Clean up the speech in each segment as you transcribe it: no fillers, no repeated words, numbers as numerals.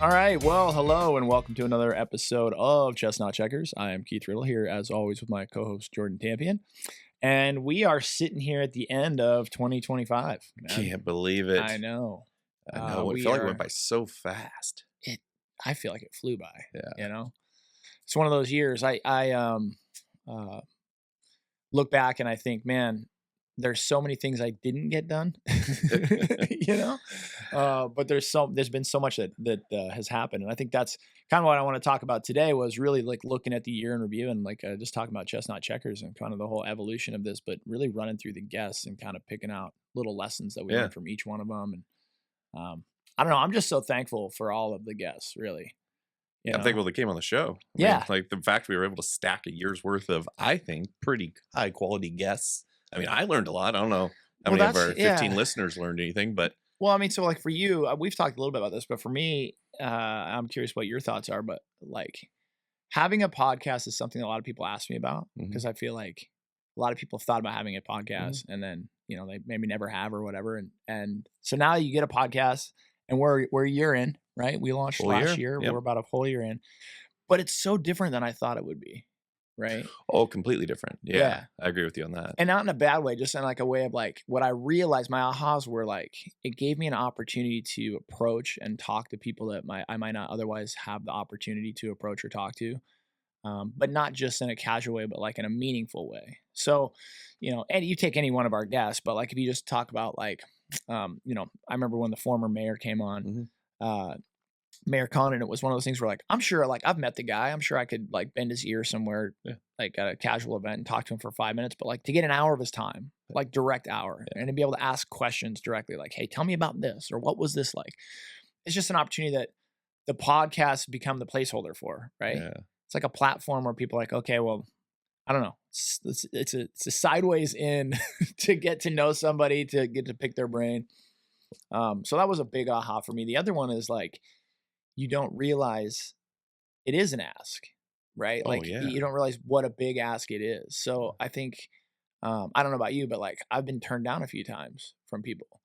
All right. Well, hello and welcome to another episode of Chestnut Checkers. I am Keith Riddle here, as always, with my co-host Jordan Tampien, and we are sitting here at the end of 2025. Man. Can't believe it. I know. I know. I feel like it went by so fast. I feel like it flew by. Yeah. You know, it's one of those years. I look back and I think, man, there's so many things I didn't get done, you know, but there's been so much that has happened. And I think that's kind of what I want to talk about today was really like looking at the year in review and like just talking about Chestnut Checkers and kind of the whole evolution of this, but really running through the guests and kind of picking out little lessons that we learned from each one of them. And I don't know, I'm just so thankful for all of the guests, really. I'm thankful they came on the show. I mean, like the fact we were able to stack a year's worth of, I think, pretty high quality guests. I mean, I learned a lot. I don't know how many of our 15 listeners learned anything, but. Well, I mean, so like for you, we've talked a little bit about this, but for me, I'm curious what your thoughts are, but like having a podcast is something that a lot of people ask me about because I feel like a lot of people have thought about having a podcast and then, you know, they maybe never have or whatever. And so now you get a podcast and we're a year in, right? We launched last year. We're about a whole year in, but it's so different than I thought it would be. Right. Oh, completely different. Yeah. I agree with you on that. And not in a bad way, just in like a way of like what I realized my ahas were like, it gave me an opportunity to approach and talk to people that I might not otherwise have the opportunity to approach or talk to. But not just in a casual way, but like in a meaningful way. So, you know, and you take any one of our guests, but like if you just talk about like, you know, I remember when the former mayor came on, Mayor Condon, it was one of those things where like, I'm sure like I've met the guy. I'm sure I could like bend his ear somewhere, like at a casual event and talk to him for 5 minutes, but like to get an hour of his time, like direct hour and to be able to ask questions directly, like, hey, tell me about this or what was this like? It's just an opportunity that the podcast become the placeholder for, right? Yeah. It's like a platform where people are like, okay, well, I don't know. It's a sideways in to get to know somebody, to get to pick their brain. So that was a big aha for me. The other one is like, you don't realize it is an ask, right? Like you don't realize what a big ask it is. So I think, I don't know about you, but like I've been turned down a few times from people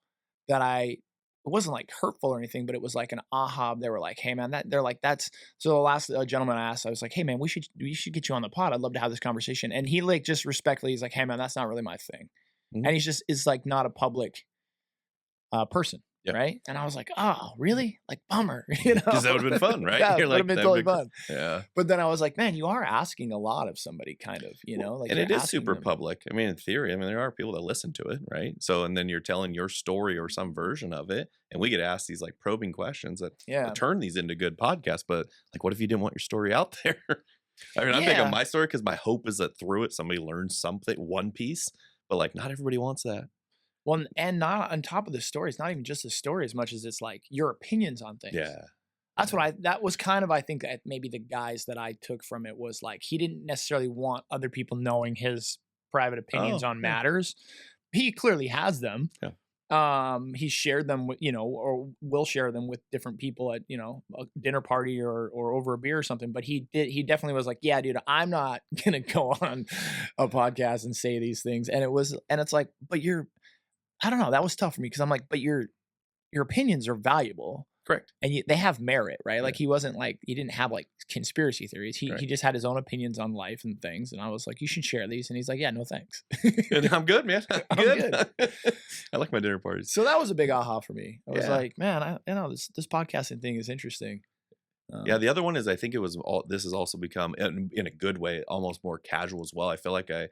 that it wasn't like hurtful or anything, but it was like an aha. They were like, hey man, so the last gentleman I asked, I was like, hey man, we should get you on the pod. I'd love to have this conversation. And he like just respectfully, he's like, hey man, that's not really my thing. And he's just, is like not a public person. Yep. Right. And I was like, oh, really? Like, bummer, you know? Because that would have been fun, right? Yeah, it would have been totally fun. Yeah. But then I was like, man, you are asking a lot of somebody, kind of, you know? Like, and it is super public. I mean, in theory, there are people that listen to it, right? So, and then you're telling your story or some version of it. And we get asked these like probing questions that turn these into good podcasts. But like, what if you didn't want your story out there? I mean, I'm thinking my story because my hope is that through it, somebody learns something, one piece. But like, not everybody wants that. Well, and not on top of the story, it's not even just the story as much as it's like your opinions on things. Yeah. That's what that was kind of, I think that maybe the guys that I took from it was like, he didn't necessarily want other people knowing his private opinions on matters. He clearly has them. Yeah. He shared them with, you know, or will share them with different people at, you know, a dinner party or over a beer or something. But he definitely was like, yeah, dude, I'm not going to go on a podcast and say these things. And it's like, but I don't know. That was tough for me because I'm like, but your opinions are valuable. Correct. And they have merit, right? Yeah. Like he didn't have like conspiracy theories. He just had his own opinions on life and things. And I was like, you should share these. And he's like, yeah, no thanks. I'm good, man. I'm good. I like my dinner parties. So that was a big aha for me. I was like, man, this podcasting thing is interesting. The other one is I think this has also become in a good way almost more casual as well. I feel like I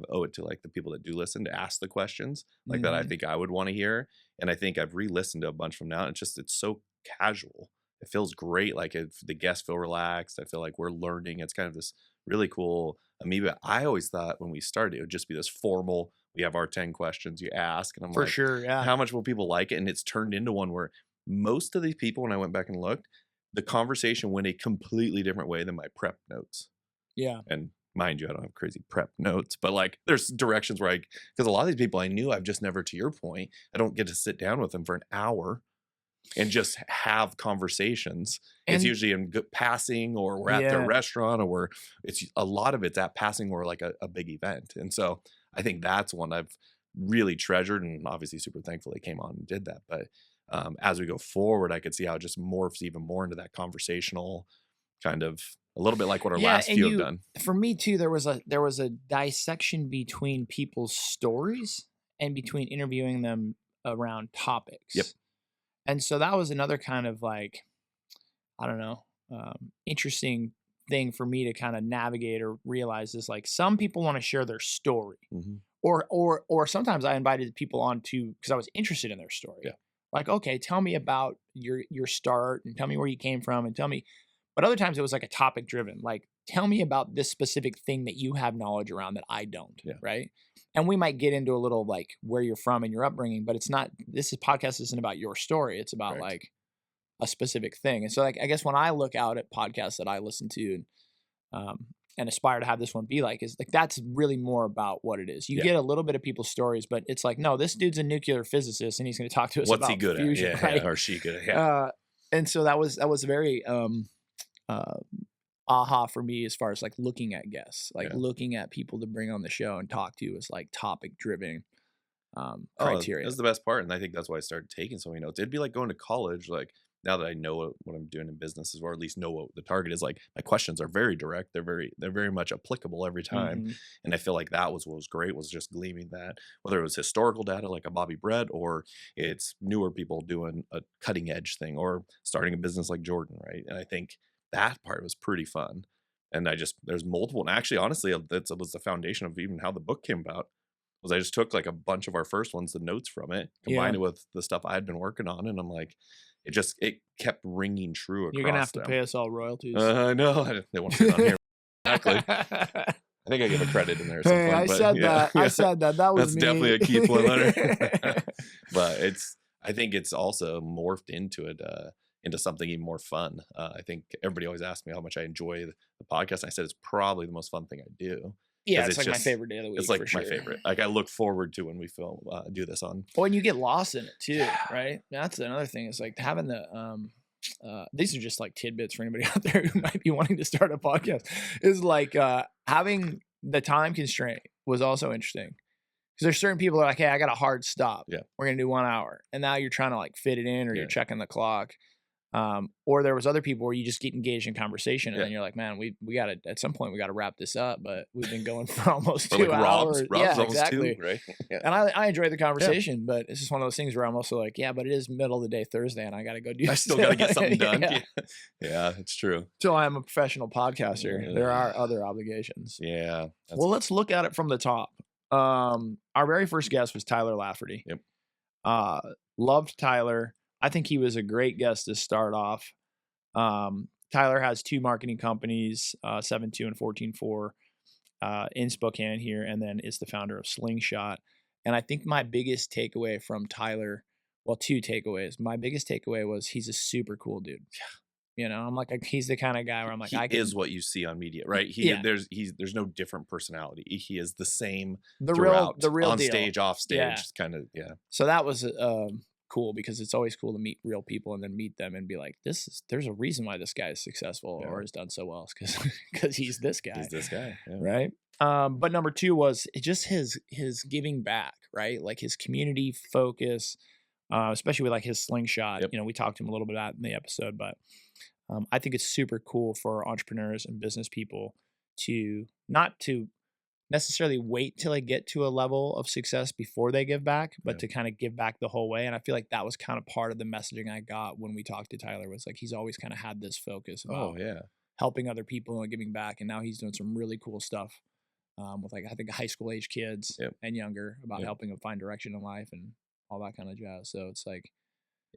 owe it to like the people that do listen to ask the questions like that I think I would want to hear, and I think I've re-listened to a bunch from now. And it's so casual. It feels great. Like if the guests feel relaxed, I feel like we're learning. It's kind of this really cool amoeba. I always thought when we started it would just be this formal. We have our 10 questions you ask, and I'm for sure, yeah. How much will people like it? And it's turned into one where most of these people, when I went back and looked, the conversation went a completely different way than my prep notes. Yeah. And mind you, I don't have crazy prep notes, but like there's directions where because a lot of these people I knew, I've just never, to your point, I don't get to sit down with them for an hour and just have conversations. And it's usually in passing, or we're at their restaurant, or it's a lot of it's at passing or like a big event. And so I think that's one I've really treasured, and obviously super thankful they came on and did that. But as we go forward, I could see how it just morphs even more into that conversational kind of a little bit like what our Yeah, last and few have done. for me too, there was a dissection between people's stories and between interviewing them around Yep. topics. And so that was another kind of like, I don't know, interesting thing for me to kind of navigate or realize is like some people want to share their story. Hmm. Or sometimes I invited people on to because I was interested in their story. Yeah. Like, okay, tell me about your start and tell me where you came from and tell me. But other times it was like a topic driven. Like, tell me about this specific thing that you have knowledge around that I don't. Yeah. Right. And we might get into a little like where you're from and your upbringing, but it's not. This is podcast isn't about your story. It's about Right. like a specific thing. And so like I guess when I look out at podcasts that I listen to and aspire to have this one be like is like that's really more about what it is. You Yeah. get a little bit of people's stories, but it's like, no, this dude's a nuclear physicist and he's going to talk to us What's about he good fusion, at? right? Yeah. Or she good at? Yeah. And so that was very uh, aha for me as far as like looking at guests, like Yeah. looking at people to bring on the show and talk to is like topic driven Oh, criteria. that's the best part, and I think that's why I started taking so many notes. It'd be like going to college, like, now that I know what I'm doing in business, or at least know what the target is, like, my questions are very direct. They're very much applicable every time, Mhm. and I feel like that was what was great, was just gleaming that, whether it was historical data like a Bobby Brett, or it's newer people doing a cutting edge thing, or starting a business like Jordan, right? And I think that part was pretty fun, and there's multiple, and actually, honestly, that was the foundation of even how the book came about. Was I just took like a bunch of our first ones, the notes from it, Yeah. combined it with the stuff I had been working on, and I'm like, it kept ringing true You're going to across have to them. pay us all royalties. I know. They won't fit on here. Exactly. I think I give a credit in there at some Hey, point, I but said yeah, that. I yeah. said that. That was That's me. definitely a key point letter. But I think it's also morphed into something even more fun. I think everybody always asks me how much I enjoy the podcast. And I said it's probably the most fun thing I do. Yeah, 'Cause it's like my favorite day of the week It's like for my sure. favorite. Like, I look forward to when we do this on. Oh, and you get lost in it too, right? That's another thing. Is like having the these are just like tidbits for anybody out there who might be wanting to start a podcast. Is like having the time constraint was also interesting because there's certain people that are like, hey, I got a hard stop. Yeah. We're gonna do 1 hour, and now you're trying to like fit it in, or Yeah. you're checking the clock. Or there was other people where you just get engaged in conversation, and Yeah. then you're like, man, we gotta at some point we gotta wrap this up, but we've been going for almost Or 2 like hours. Rob's Yeah, almost exactly. 2, right? Yeah. And I enjoy the conversation, but it's just one of those things where I'm also like, yeah, but it is middle of the day Thursday, and I got to go do. I still gotta get something done. Yeah. Yeah. Yeah, it's true. Till I am a professional podcaster, there are other obligations. Yeah. Well, let's look at it from the top. Our very first guest was Tyler Lafferty. Yep. Loved Tyler. I think he was a great guest to start off. Tyler has 2 marketing companies, 7.2 and 14.4, in Spokane here, and then is the founder of Slingshot. And I think my biggest takeaway from Tyler, well, 2 takeaways. My biggest takeaway was he's a super cool dude. You know, I'm like, he's the kind of guy where I'm like, he I can, is what you see on media, right? Yeah. There's no different personality. He is the same the throughout, real on deal. stage, off stage, Yeah. kind of. Yeah. So that was cool because it's always cool to meet real people and then meet them and be like, there's a reason why this guy is successful or has done so well, because he's this guy. He's this guy. Yeah. Right. But number 2 was just his giving back, right? Like his community focus, especially with like his Slingshot. Yep. You know, we talked to him a little bit about in the episode, but I think it's super cool for entrepreneurs and business people to not to necessarily wait till they get to a level of success before they give back, but Yeah. to kind of give back the whole way. And I feel like that was kind of part of the messaging I got when we talked to Tyler, was like he's always kind of had this focus about Oh yeah. helping other people and giving back. And now he's doing some really cool stuff with like I think high school age kids Yep. and younger about Yep. helping them find direction in life and all that kind of jazz. So it's like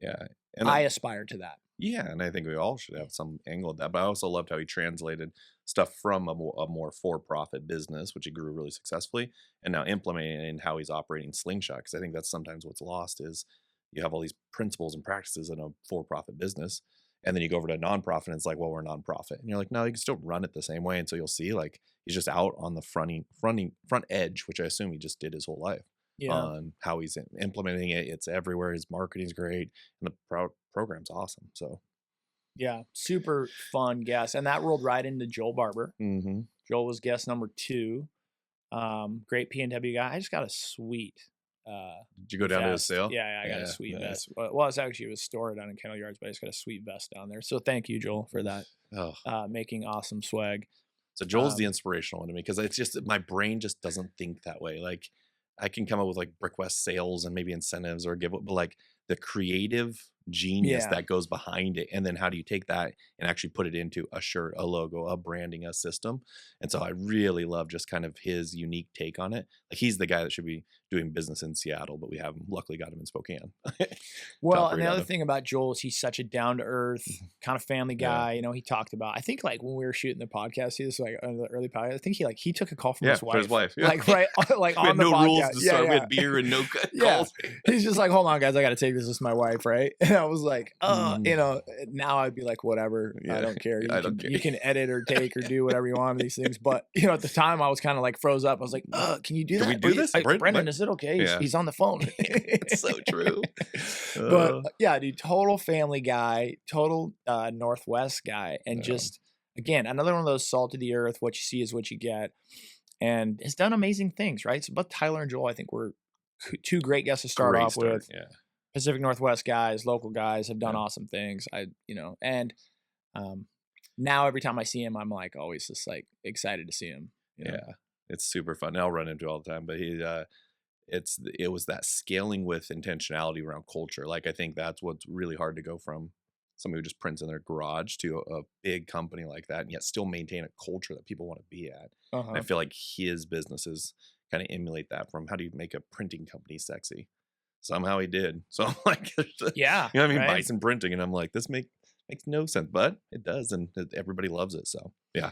Yeah. And I aspire to that. Yeah, and I think we all should have some angle of that. But I also loved how he translated stuff from a more for-profit business, which he grew really successfully, and now implementing it in how he's operating Slingshot. Because I think that's sometimes what's lost is you have all these principles and practices in a for-profit business, and then you go over to a nonprofit, and it's like, well, we're a nonprofit, and you're like, no, you can still run it the same way. And so you'll see, like, he's just out on the front edge, which I assume he just did his whole life. Yeah. On how he's implementing it. It's everywhere. His marketing's great, and the program's awesome. So, Yeah. Super fun guest. And that rolled right into Joel Barber. mm-hmm. Joel was guest number 2. Great PNW guy. I just got a sweet Did you go down to his vest. sale? Yeah, I got a Yeah, sweet nice. vest. Well, it's actually, it was stored down in Kennel Yards, but I just got a sweet vest down there. So thank you, Joel, for that. Oh, Making awesome swag. so Joel's the inspirational one to me because it's just my brain just doesn't think that way. Like I can come up with like Brick West sales and maybe incentives or give, but like the creative genius Yeah. that goes behind it, and then how do you take that and actually put it into a shirt, a logo, a branding, a system? And so I really love just kind of his unique take on it. Like he's the guy that should be doing business in Seattle, but we have him, luckily got him in Spokane. Well, Top and rate the out other of. thing about Joel is he's such a down to earth kind of family Yeah. guy. You know, he talked about, I think like when we were shooting the podcast, he was like on the early podcast, I think he took a call from Yeah, his for his wife. Yeah. like right, like We on had the no rules podcast. to Yeah, start. We yeah. had beer and no Yeah. calls. He's just like, hold on, guys, I got to take this with my wife, right? And I was like, you know, now I'd be like, whatever, I Yeah, don't care. I don't care. You can edit or take or do whatever you want with these things. But you know, at the time, I was kind of like froze up. I was like, can you do Can that? we do this, Brent? Brendan, What? is it okay? Yeah. He's on the phone. It's so true. But yeah, dude, total family guy, total Northwest guy, and Yeah. just again another one of those salt of the earth. What you see is what you get, and has done amazing things. Right. So both Tyler and Joel, I think, were two great guests to start Great off start, with. yeah. Pacific Northwest guys, local guys, have done Yeah. awesome things. Now every time I see him, I'm like always just like excited to see him. You know? Yeah, it's super fun. I'll run into it all the time, but it was that scaling with intentionality around culture. Like I think that's what's really hard to go from somebody who just prints in their garage to a big company like that, and yet still maintain a culture that people want to be at. And I feel like his businesses kind of emulate that. From how do you make a printing company sexy? Somehow he did. So I'm like, Yeah, you know what I mean? right? Bison printing, and I'm like, this makes no sense, but it does, and everybody loves it. So yeah.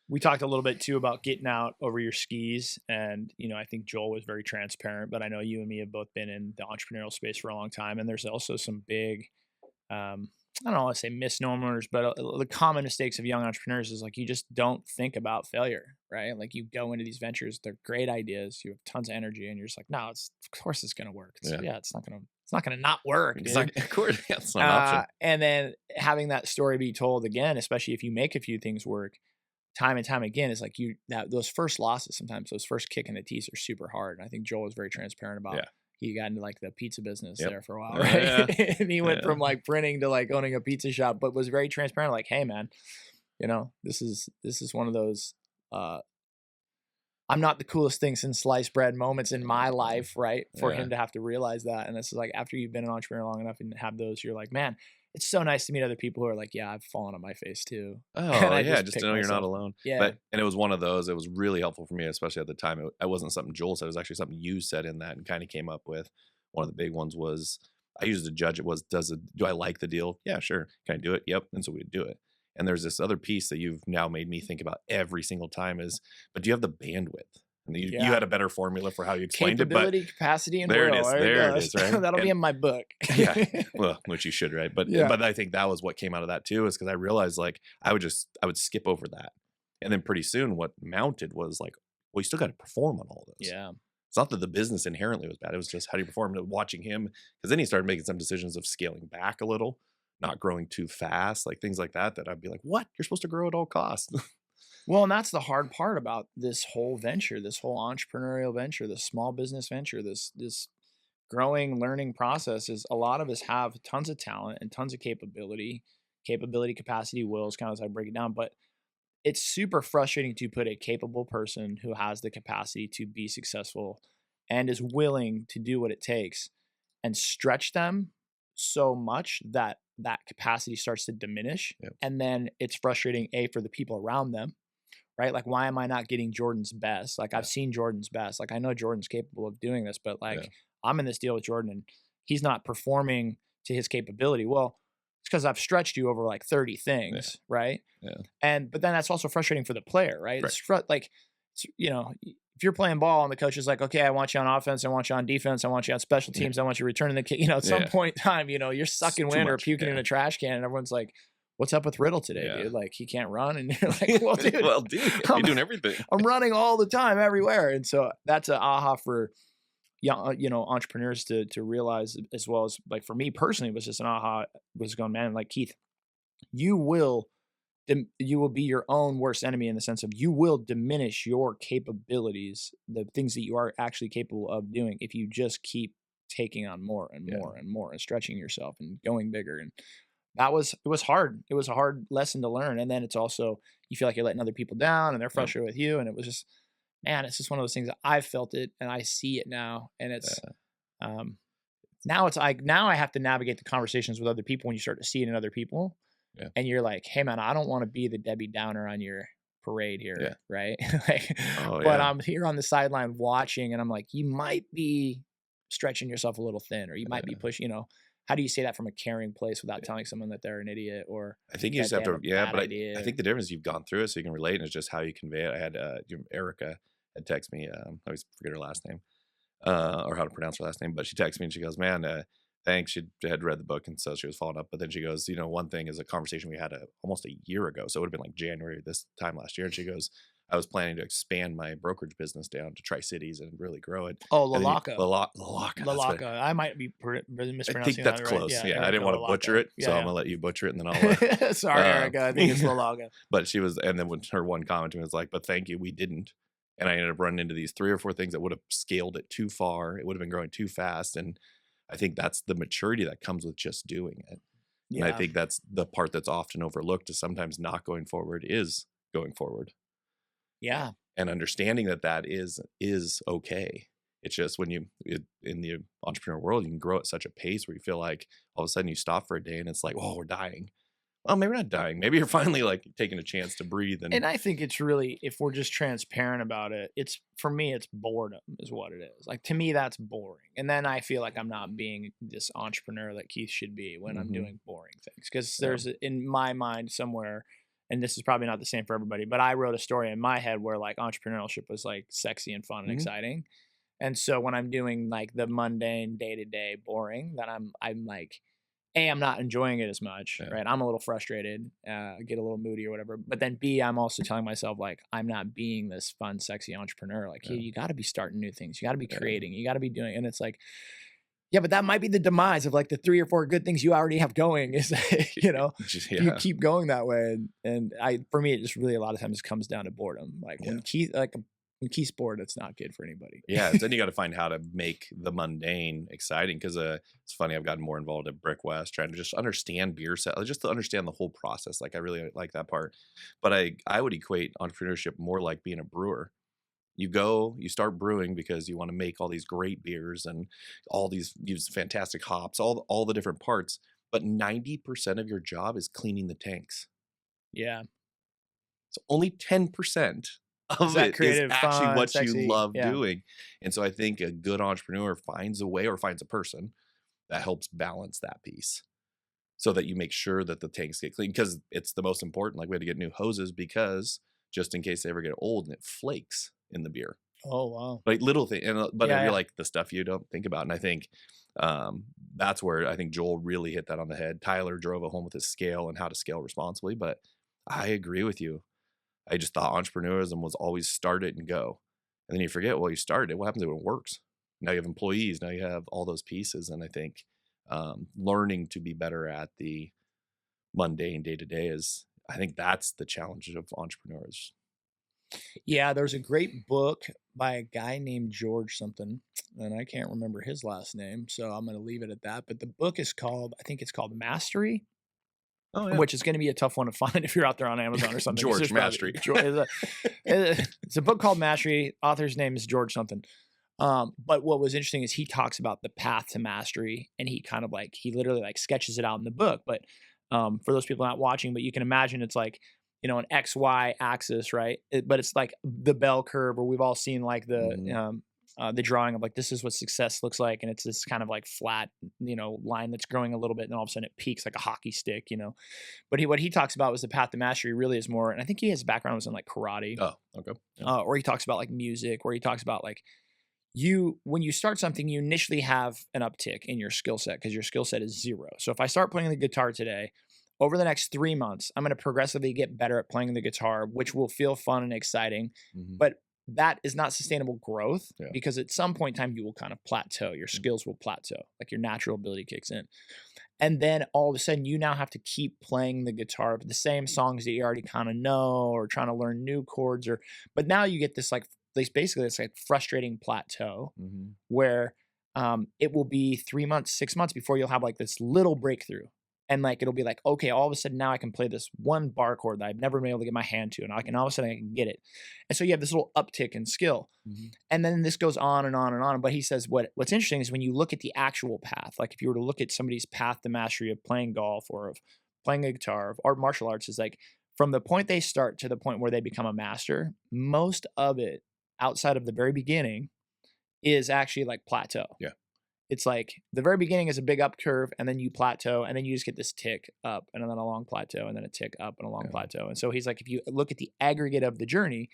We talked a little bit too about getting out over your skis, and you know, I think Joel was very transparent, but I know you and me have both been in the entrepreneurial space for a long time, and there's also some big, I don't want to say misnomers, but the common mistakes of young entrepreneurs is like you just don't think about failure, right? Like you go into these ventures, they're great ideas, you have tons of energy, and you're just like, no, of course it's gonna work. It's not gonna not work. It's Dude. not, of course, yeah, it's not an option. And then having that story be told again, especially if you make a few things work time and time again, is like those first losses, sometimes those first kick in the teeth are super hard. And I think Joel was very transparent about he got into like the pizza business there for a while, right? And he went from like printing to like owning a pizza shop, but was very transparent, like, hey man, you know, this is one of those I'm not the coolest thing since sliced bread moments in my life, right? For him to have to realize that. And this is like after you've been an entrepreneur long enough and have those, you're like, man, it's so nice to meet other people who are like, yeah, I've fallen on my face too. Oh yeah, just to know you're not alone. Yeah. And it was one of those. It was really helpful for me, especially at the time. It wasn't something Joel said. It was actually something you said in that, and kind of came up with. One of the big ones was I used to judge it was do I like the deal? Yeah, sure. Can I do it? Yep. And so we'd do it. And there's this other piece that you've now made me think about every single time is, but do you have the bandwidth? And you had a better formula for how you explained Capability, it, but capacity, and there will. it is. There it is, right? That'll be in my book. Yeah, well, which you should, right? But I think that was what came out of that too, is because I realized like I would skip over that, and then pretty soon what mounted was like, well, you still got to perform on all those. Yeah, it's not that the business inherently was bad; it was just how do you perform. And watching him, because then he started making some decisions of scaling back a little, not growing too fast, like things like that. That I'd be like, what? You're supposed to grow at all costs. Well, and that's the hard part about this whole venture, this whole entrepreneurial venture, this small business venture, this growing learning process is a lot of us have tons of talent and tons of capability, capacity, wills, kind of as I break it down. But it's super frustrating to put a capable person who has the capacity to be successful and is willing to do what it takes and stretch them so much that that capacity starts to diminish. Yep. And then it's frustrating, for the people around them. Right? Like, why am I not getting Jordan's best? Like, I've seen Jordan's best. Like, I know Jordan's capable of doing this, but like, I'm in this deal with Jordan and he's not performing to his capability. Well, it's because I've stretched you over like 30 things, right? Yeah. But then that's also frustrating for the player, right? You know, if you're playing ball and the coach is like, okay, I want you on offense, I want you on defense, I want you on special teams, I want you returning the kick. You know, at some point in time, you know, you're sucking wind or puking in a trash can, and everyone's like, what's up with Riddle today, dude? Like, he can't run. And you're like, well, dude, you're doing everything. I'm running all the time, everywhere. And so that's an aha for young, you know, entrepreneurs to realize, as well as like for me personally, it was just an aha, was going, man, like, Keith, you will you will be your own worst enemy in the sense of you will diminish your capabilities, the things that you are actually capable of doing if you just keep taking on more and Yeah. more and more and stretching yourself and going bigger. And it was hard. It was a hard lesson to learn. And then it's also, you feel like you're letting other people down and they're Yep. frustrated with you. And it was just, man, it's just one of those things that I've felt it and I see it now. And it's, Yeah. um, now it's like, now I have to navigate the conversations with other people when you start to see it in other people. Yeah. And you're like, hey man, I don't want to be the Debbie Downer on your parade Yeah. here. Right. Like, Oh but yeah. I'm here on the sideline watching and I'm like, you might be stretching yourself a little thin, or you might be Yeah. pushing, how do you say that from a caring place without telling someone that they're an idiot or I think you just that they have have to, a yeah, bad but I idea? think the difference is you've gone through it, so you can relate, and it's just how you convey it. I had Erica had text me. I always forget her last name, or how to pronounce her last name, but she texted me and she goes, "Man, thanks." She had read the book and so she was following up. But then she goes, one thing is a conversation we had almost a year ago, so it would have been like January this time last year. And she goes, "I was planning to expand my brokerage business down to Tri Cities and really grow it." Oh, And then Lalaca. Lalaka, that's what Lalaka. I might be I think mispronouncing that's that, right? close. Yeah, Yeah, I didn't Erica want to butcher Lalaka. it, so I'm Yeah, gonna let you butcher it, and then yeah. Sorry, Erica. I think it's Lalaga. but she was, and then when her one comment to me was like, "But thank you, we didn't." And I ended up running into these 3 or 4 things that would have scaled it too far. It would have been growing too fast, and I think that's the maturity that comes with just doing it. And I Yeah. think that's the part that's often overlooked, is sometimes not going forward is going forward, Yeah. and understanding that that is okay. It's just when in the entrepreneur world, you can grow at such a pace where you feel like all of a sudden you stop for a day and it's like, "Oh, we're dying." Well, maybe we're not dying. Maybe you're finally like taking a chance to breathe and And I think it's really, if we're just transparent about it, it's, for me, it's boredom is what it is. Like, to me, that's boring. And then I feel like I'm not being this entrepreneur that Keith should be when I'm Mhm. doing boring things. Because Yeah. there's, in my mind somewhere, and this is probably not the same for everybody, but I wrote a story in my head where like entrepreneurship was like sexy and fun and Mhm. exciting. And so when I'm doing like the mundane day to day boring, then I'm like, A, I'm not enjoying it as much, Yeah. right? I'm a little frustrated, get a little moody or whatever. But then B, I'm also telling myself like I'm not being this fun, sexy entrepreneur. Like Yeah. you got to be starting new things. You got to be Yeah. creating. You got to be doing. And it's like, yeah, but that might be the demise of like the 3 or 4 good things you already have going. Is Just if you yeah. keep going that way, and for me, it just really a lot of times comes down to boredom. Like Yeah. when Keith's bored, it's not good for anybody. Yeah, then you gotta find how to make the mundane exciting, 'cause, it's funny, I've gotten more involved at Brick West, trying to just understand beer set just to understand the whole process, like, I really like that part. But I would equate entrepreneurship more like being a brewer. You go, you start brewing because you wanna make all these great beers and all these use fantastic hops, all the different parts, but 90% of your job is cleaning the tanks. Yeah, So only 10% is of that it is creative, actually fun, what you sexy? love Yeah, doing. And so I think a good entrepreneur finds a way, or finds a person that helps balance that piece, so that you make sure that the tanks get clean, because it's the most important. Like, we had to get new hoses because just in case they ever get old and it flakes in the beer. oh wow, Like little thing, and but yeah, you're yeah. like the stuff you don't think about. And I think that's where I think Joel really hit that on the head. Tyler drove it home with his scale and how to scale responsibly. But I agree with you. I just thought entrepreneurism was always start it and go. And then you forget, well, you started it. What happens when it works? Now you have employees. Now you have all those pieces. And I think learning to be better at the mundane day to day is, I think that's the challenge of entrepreneurs. Yeah, there's a great book by a guy named George something, and I can't remember his last name, so I'm going to leave it at that. But the book is called, I think it's called Mastery, Oh, yeah. which is going to be a tough one to find if you're out there on Amazon or something. 'Cause George there's Mastery. it's a book called Mastery. Author's name is George something. But what was interesting is he talks about the path to mastery, and he kind of like he literally like sketches it out in the book. But for those people not watching, but you can imagine it's like an XY axis, right? But it's like the bell curve, where we've all seen like Mhm. the drawing of like this is what success looks like, and it's this kind of like flat line that's growing a little bit, and all of a sudden it peaks like a hockey stick. But what he talks about was the path to mastery really is more, and I think he has background was in like karate, Oh, okay. Yeah. or he talks about like music, where he talks about like when you start something, you initially have an uptick in your skill set because your skill set is zero. So if I start playing the guitar today, over the next 3 months, I'm going to progressively get better at playing the guitar, which will feel fun and exciting. Mhm. But that is not sustainable growth, Yeah. because at some point in time, you will kind of plateau. Your skills will plateau, like your natural ability kicks in. And then all of a sudden you now have to keep playing the guitar, the same songs that you already kind of know, or trying to learn new chords, but now you get this like basically this like frustrating plateau Mhm. where it will be 3 months, 6 months before you'll have like this little breakthrough. And like it'll be like, okay, all of a sudden now I can play this one bar chord that I've never been able to get my hand to, and all of a sudden I can get it. And so you have this little uptick in skill. Mhm. And then this goes on and on and on. But he says what's interesting is when you look at the actual path, like if you were to look at somebody's path to mastery of playing golf or of playing a guitar or martial arts, is like from the point they start to the point where they become a master, most of it outside of the very beginning is actually like plateau. Yeah. It's like the very beginning is a big up curve, and then you plateau, and then you just get this tick up and then a long plateau and then a tick up and a long Yeah. plateau. And so he's like, if you look at the aggregate of the journey,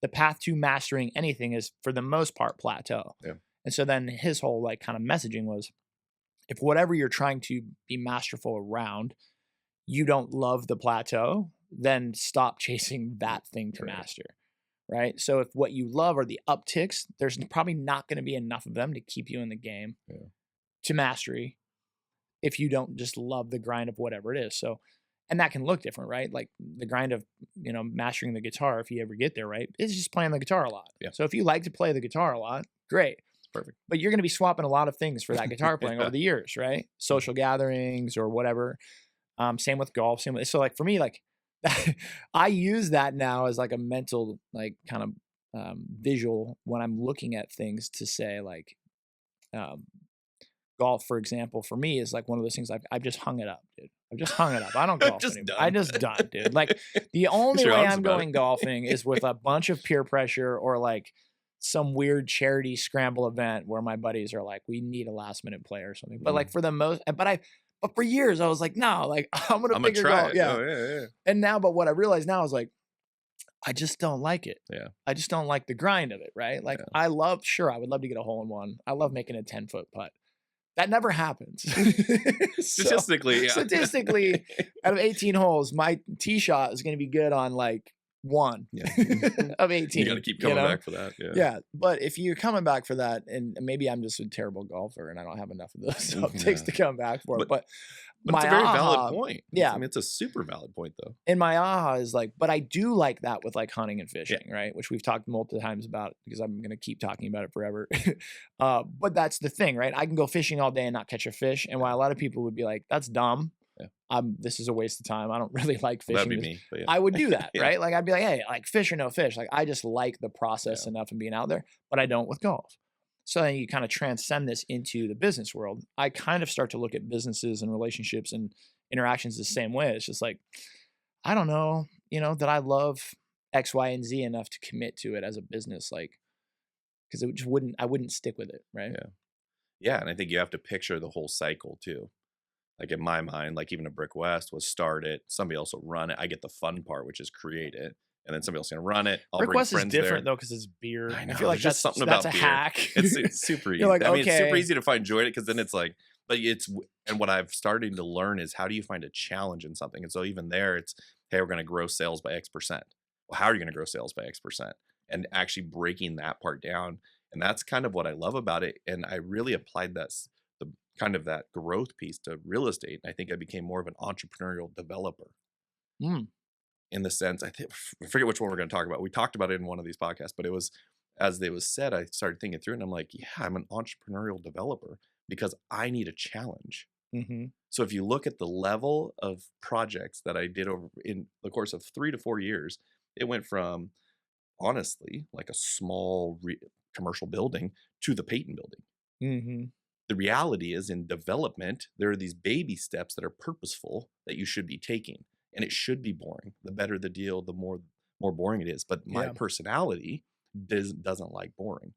the path to mastering anything is for the most part plateau. Yeah. And so then his whole like kind of messaging was, if whatever you're trying to be masterful around, you don't love the plateau, then stop chasing that thing to Right. master. Right. So if what you love are the upticks, there's probably not going to be enough of them to keep you in the game Yeah. to mastery if you don't just love the grind of whatever it is. So, and that can look different, right? Like the grind of, mastering the guitar, if you ever get there, right, is just playing the guitar a lot. Yeah. So if you like to play the guitar a lot, great. Perfect. But you're going to be swapping a lot of things for that guitar playing Yeah. over the years, right? Social gatherings or whatever. Same with golf. So like for me, like I use that now as like a mental, like kind of visual when I'm looking at things to say like, um, golf, for example, for me is like one of those things I've just hung it up, dude. I've just hung it up. I don't I'm golf just anymore. I done. just done, dude. Like the only You're way honest I'm about going it. golfing is with a bunch of peer pressure or like some weird charity scramble event where my buddies are like, we need a last minute play or something. But like for the most, but for years I was like, no, like I'm gonna I'm gonna figure try golf. it. Yeah. Oh yeah. And now, but what I realize now is like, I just don't like it. Yeah. I just don't like the grind of it, right? Like Yeah. I would love to get a hole in one. I love making a 10-foot putt. That never happens. So, Statistically, yeah. statistically, out of 18 holes, my tee shot is going to be good on like one Yeah. of 18. You got to keep coming back for that. Yeah. Yeah, but if you're coming back for that, and maybe I'm just a terrible golfer and I don't have enough of those upticks to come back for it, but But it's my a very aha, valid point. yeah. I mean, it's a super valid point, though. and my aha is like, but I do like that with like hunting and fishing, right? Which we've talked multiple times about because I'm going to keep talking about it forever. But that's the thing, right? I can go fishing all day and not catch a fish. And while a lot of people would be like, that's dumb. Yeah. This is a waste of time. I don't really like fishing. That'd be me. But yeah. I would do that, Yeah. right? Like I'd be like, hey, like fish or no fish. Like I just like the process enough and being out there, but I don't with golf. So then you kind of transcend this into the business world. I kind of start to look at businesses and relationships and interactions the same way. It's just like, I don't know, that I love X, Y, and Z enough to commit to it as a business, like, because I wouldn't stick with it, right? Yeah. Yeah, and I think you have to picture the whole cycle too. Like in my mind, like even a Brick West was start it, somebody else will run it. I get the fun part, which is create it, and then somebody else gonna run it. I'll Brick bring West is friends different there. though because it's beer. I know. feel like There's just that's something that's about a beer. hack. It's super easy. You're like, I mean, it's super okay. easy to find joy in it because then it's like, but and what I've started to learn is how do you find a challenge in something? And so even there, it's, hey, we're going to grow sales by X%. Well, how are you going to grow sales by X%? And actually breaking that part down. And that's kind of what I love about it. And I really applied the kind of that growth piece to real estate. And I think I became more of an entrepreneurial developer. In the sense, I forget which one we're going to talk about. We talked about it in one of these podcasts, but it was, as it was said, I started thinking through it and I'm like, yeah, I'm an entrepreneurial developer because I need a challenge. Mm-hmm. So if you look at the level of projects that I did over in the course of 3 to 4 years, it went from honestly like a small commercial building to the Peyton building. Mm-hmm. The reality is in development, there are these baby steps that are purposeful that you should be taking. And it should be boring. The better the deal, the more boring it is. But my personality doesn't like boring.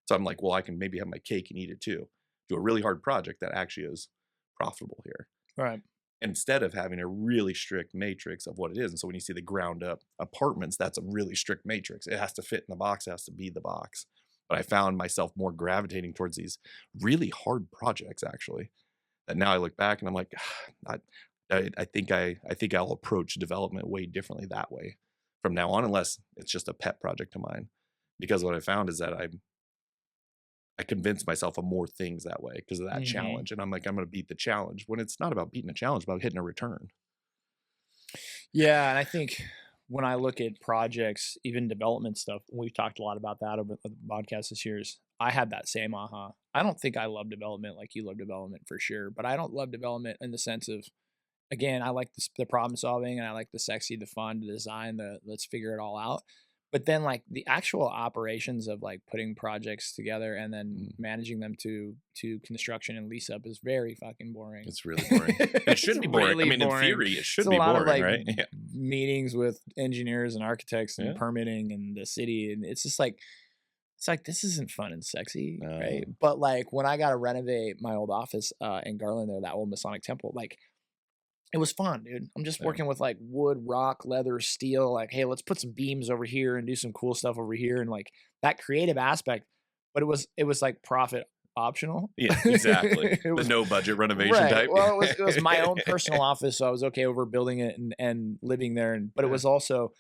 So I'm like, well, I can maybe have my cake and eat it too. Do a really hard project that actually is profitable here. Right. Instead of having a really strict matrix of what it is. And so when you see the ground up apartments, that's a really strict matrix. It has to fit in the box, it has to be the box. But I found myself more gravitating towards these really hard projects actually. That now I look back and I'm like, I think I'll approach development way differently that way from now on, unless it's just a pet project of mine. Because what I found is that I convince myself of more things that way because of that Mhm. challenge, and I'm like, "I'm gonna beat the challenge," when it's not about beating a challenge, it's about hitting a return. Yeah, and I think when I look at projects, even development stuff, we've talked a lot about that over the podcast this year's. I had that same aha. I don't think I love development like you love development for sure, but I don't love development in the sense of, again, I like the problem solving and I like the sexy, the fun, the design, the let's figure it all out. But then like the actual operations of like putting projects together and then Mm, managing them to construction and lease up is very fucking boring. it's really boring. And it It's should be boring. I really mean, in boring. theory, it It's should a be lot of boring, like right? Yeah. meetings with engineers and architects and Yeah. permitting and the city, and it's just like it's like this isn't fun and sexy, right? No. But like when I got to renovate my old office in Garland there, that old Masonic temple, like it was fun, dude. I'm just Yeah. working with like wood, rock, leather, steel. Like, hey, let's put some beams over here and do some cool stuff over here, and like that creative aspect. But it was like profit optional. Yeah, exactly. It The was no budget renovation right. type. Well, it was my own personal office, so I was okay over building it and living there. And but it Yeah. was also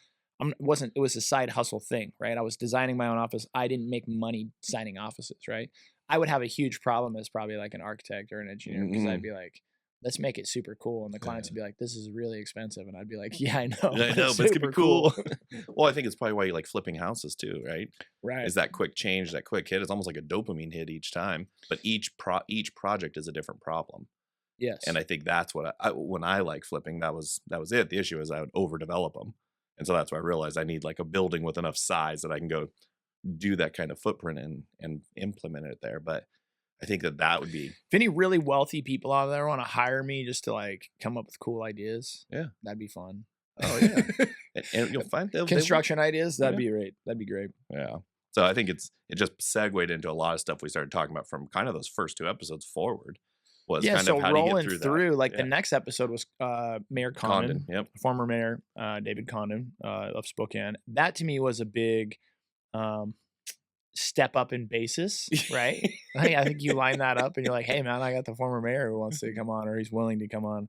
wasn't it was a side hustle thing, right? I was designing my own office. I didn't make money signing offices, right? I would have a huge problem as probably like an architect or an engineer because I'd Mhm. be like, let's make it super cool. And the clients Yeah. would be like, this is really expensive. And I'd be like, yeah, I know, Yeah, I but know, it's but it's gonna be super cool. cool. Well, I think it's probably why you like flipping houses too, right? Right. Is that quick change, that quick hit? It's almost like a dopamine hit each time, but each project is a different problem, and Yes. I think that's what when I like flipping, that was it. The issue is I would overdevelop them, and so that's why I realized I need like a building with enough size that I can go do that kind of footprint and implement it there. But I think that that would be If any really wealthy people out there want to hire me just to like come up with cool ideas, yeah. that'd be fun. Oh yeah, and you'll find they will. Construction ideas, that'd Yeah. be great. That'd be great. Yeah. So I think it just segued into a lot of stuff we started talking about from kind of those first 2 episodes forward, was Yeah, kind of so how do you get rolling through that? through, like the Yeah. next episode was Mayor Condon, Condon, yep. former mayor David Condon of Spokane. That to me was a big um, step up in basis, right? I think you line that up and you're like, hey man, I got the former mayor who wants to come on or he's willing to come on.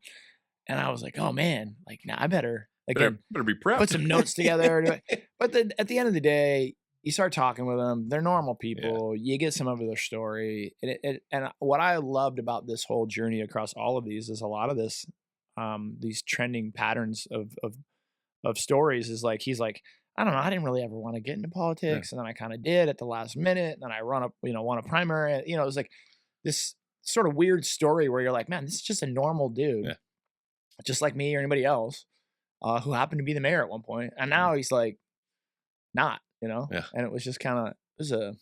And I was like, oh man, like now I better again Better be put prepped. some notes together. But then at the end of the day, you start talking with them. They're normal Yeah. people. You get some of their story, and what I loved about this whole journey across all of these is a lot of this, these trending patterns of stories is like he's like, I don't know, I didn't really ever want to get into Yeah. politics, and then I kind of did at the last minute, and then I run up, won a primary. It was like this sort of weird story where you're like, man, this is just a normal dude, Yeah. just like me or anybody else, who happened to be the mayor at one point, and Mm. now he's like not, Yeah. and it was just kind of it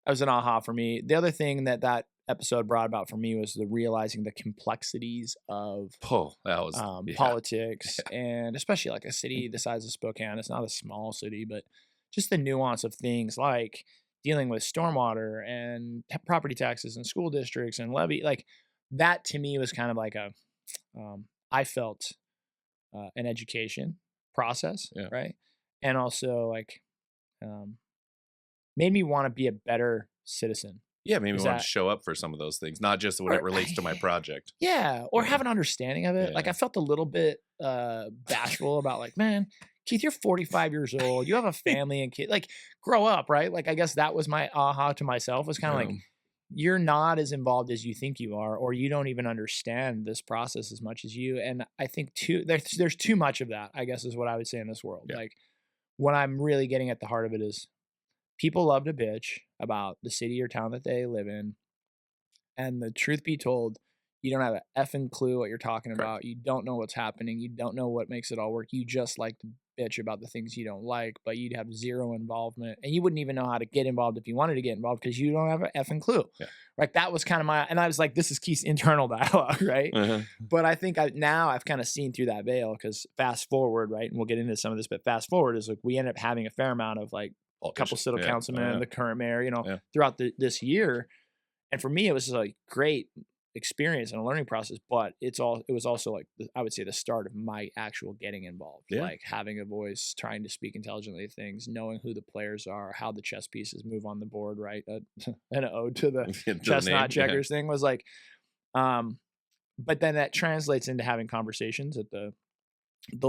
was an aha for me. The other thing that episode brought about for me was the realizing the complexities of Oh, that was yeah. politics, and especially like a city the size of Spokane. It's not a small city, but just the nuance of things like dealing with stormwater and property taxes and school districts and levy. Like that to me was kind of like I felt an education process, Yeah. right? And also like um, made me want to be a better citizen. Yeah, maybe Is we want that to show up for some of those things, not just when it or relates to my project. yeah, or Yeah. have an understanding of it. Like Yeah. I felt a little bit bashful about like, man, Keith, you're 45 years old. You have a family and kid. Like, grow up, right? Like, I guess that was my aha to myself. Was kind of like, Um, you're not as involved as you think you are, or you don't even understand this process as much as you. And I think there's too much of that, I guess is what I would say in this world. Yeah. Like, what I'm really getting at the heart of it is people love to bitch about the city or town that they live in. And the truth be told, you don't have a effing clue what you're talking correct. about. You don't know what's happening. You don't know what makes it all work. You just like to bitch about the things you don't like, but you'd have zero involvement. And you wouldn't even know how to get involved if you wanted to get involved because you don't have an effing clue. Yeah. Like that was kind of and I was like, this is Keith's internal dialogue, right? Uh-huh. But I think now I've kind of seen through that veil because fast forward, right? And we'll get into some of this, but fast forward is like we end up having a fair amount of like a couple Politicians. city Yeah. Oh, councilmen, yeah. the current mayor, Yeah. throughout this year. And for me, it was just like great experience and a learning process, but it was also like I would say the start of my actual getting involved, Yeah. like having a voice, trying to speak intelligently to things, knowing who the players are, how the chess pieces move on the board, right? An ode to the To the name, chestnut yeah. checkers thing was like, but then that translates into having conversations at the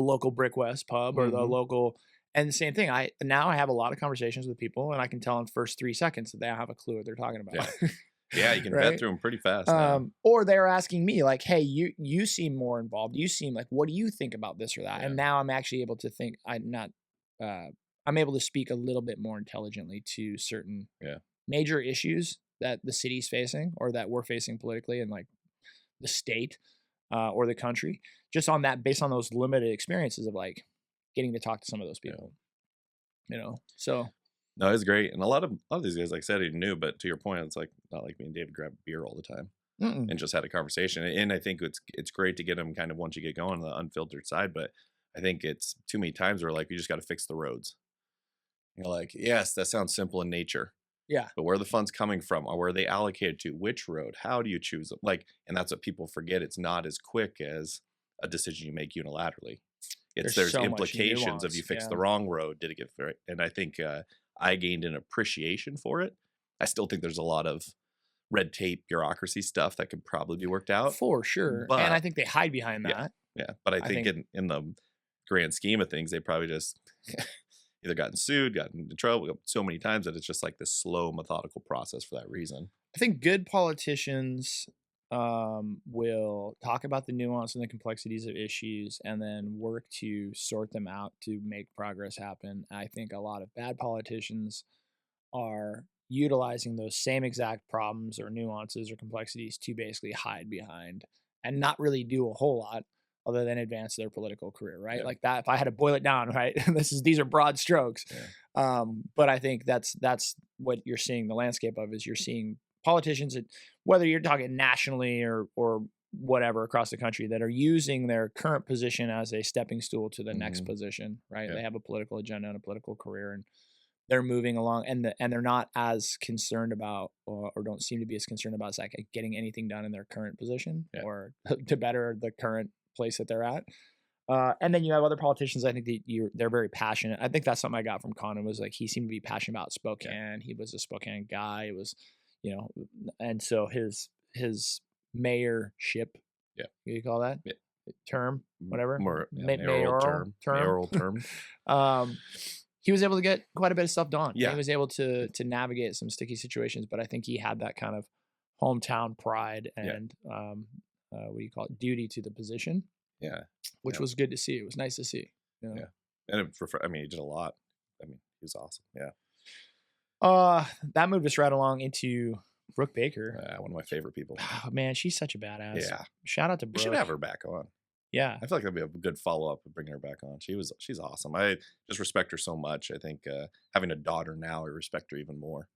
local Brick West pub or the Mhm. local And the same thing, I have a lot of conversations with people, and I can tell in first 3 seconds that they don't have a clue what they're talking about. Yeah. Yeah, you can vet Right? through them pretty fast now. Or they're asking me like, "Hey, you seem more involved. You seem like, what do you think about this or that?" Yeah. And now I'm actually able to think uh I'm able to speak a little bit more intelligently to certain Yeah. major issues that the city's facing or that we're facing politically in like the state or the country, just on that based on those limited experiences of like getting to talk to some of those Yeah. people, So No, it's great. And a lot of these guys, like I said, he knew, but to your point, it's like not like me and David grab beer all the time mm-mm. and just had a conversation. And I think it's great to get them kind of once you get going on the unfiltered side. But I think it's too many times where like you just got to fix the roads. You're like, yes, that sounds simple in nature, Yeah, but where are the funds coming from? Or where are they allocated to? Which road? How do you choose them? Like, and that's what people forget. It's not as quick as a decision you make unilaterally. there's There's so much implications of you nuance. fixed Yeah, the wrong road, did it get right? And I think I gained an appreciation for it. I still think there's a lot of red tape, bureaucracy stuff that could probably be worked out. for sure. And I But think they hide behind yeah, that. yeah. But I I think think in the grand scheme of things, they probably just either gotten sued, gotten into trouble so many times that it's just like this slow, methodical process for that reason. I think good politicians will talk about the nuance and the complexities of issues and then work to sort them out to make progress happen. I think a lot of bad politicians are utilizing those same exact problems or nuances or complexities to basically hide behind and not really do a whole lot other than advance their political career, right? Yeah, Like that, if I had to boil it down, right? These are broad strokes. yeah, But I think that's what you're seeing the landscape of is you're seeing politicians whether you're talking nationally or whatever across the country that are using their current position as a stepping stool to the next hmm, position, right? yeah, They have a political agenda and a political career and they're moving along and they're not as concerned about or don't seem to be as concerned about like getting anything done in their current position yeah, or to better the current place that they're at. And then you have other politicians. I think that they're very passionate. I think that's something I got from Conan was like he seemed to be passionate about yeah, Spokane. He was a Spokane guy. It was, you know, and so his mayorship, yeah, what do you call that yeah. term, whatever, More yeah, mayoral term. mayoral term. um, he was able to get quite a bit of stuff done. And he Yeah, was able to navigate some sticky situations, but I think he had that kind of hometown pride yeah, and what do you call it, duty to the position, yeah, which yeah, was good to see. It was nice to see. You know? yeah. And I mean, he did a lot. I mean, he was awesome. Yeah, That moved us right along into Brooke Baker. one of my favorite people. Oh, man, she's such a badass. Yeah, Shout out to we should Brooke. have her back on. Yeah. I feel like that'd be a good follow up of bringing her back on. She's awesome. I just respect her so much. I think having a daughter now, I respect her even more.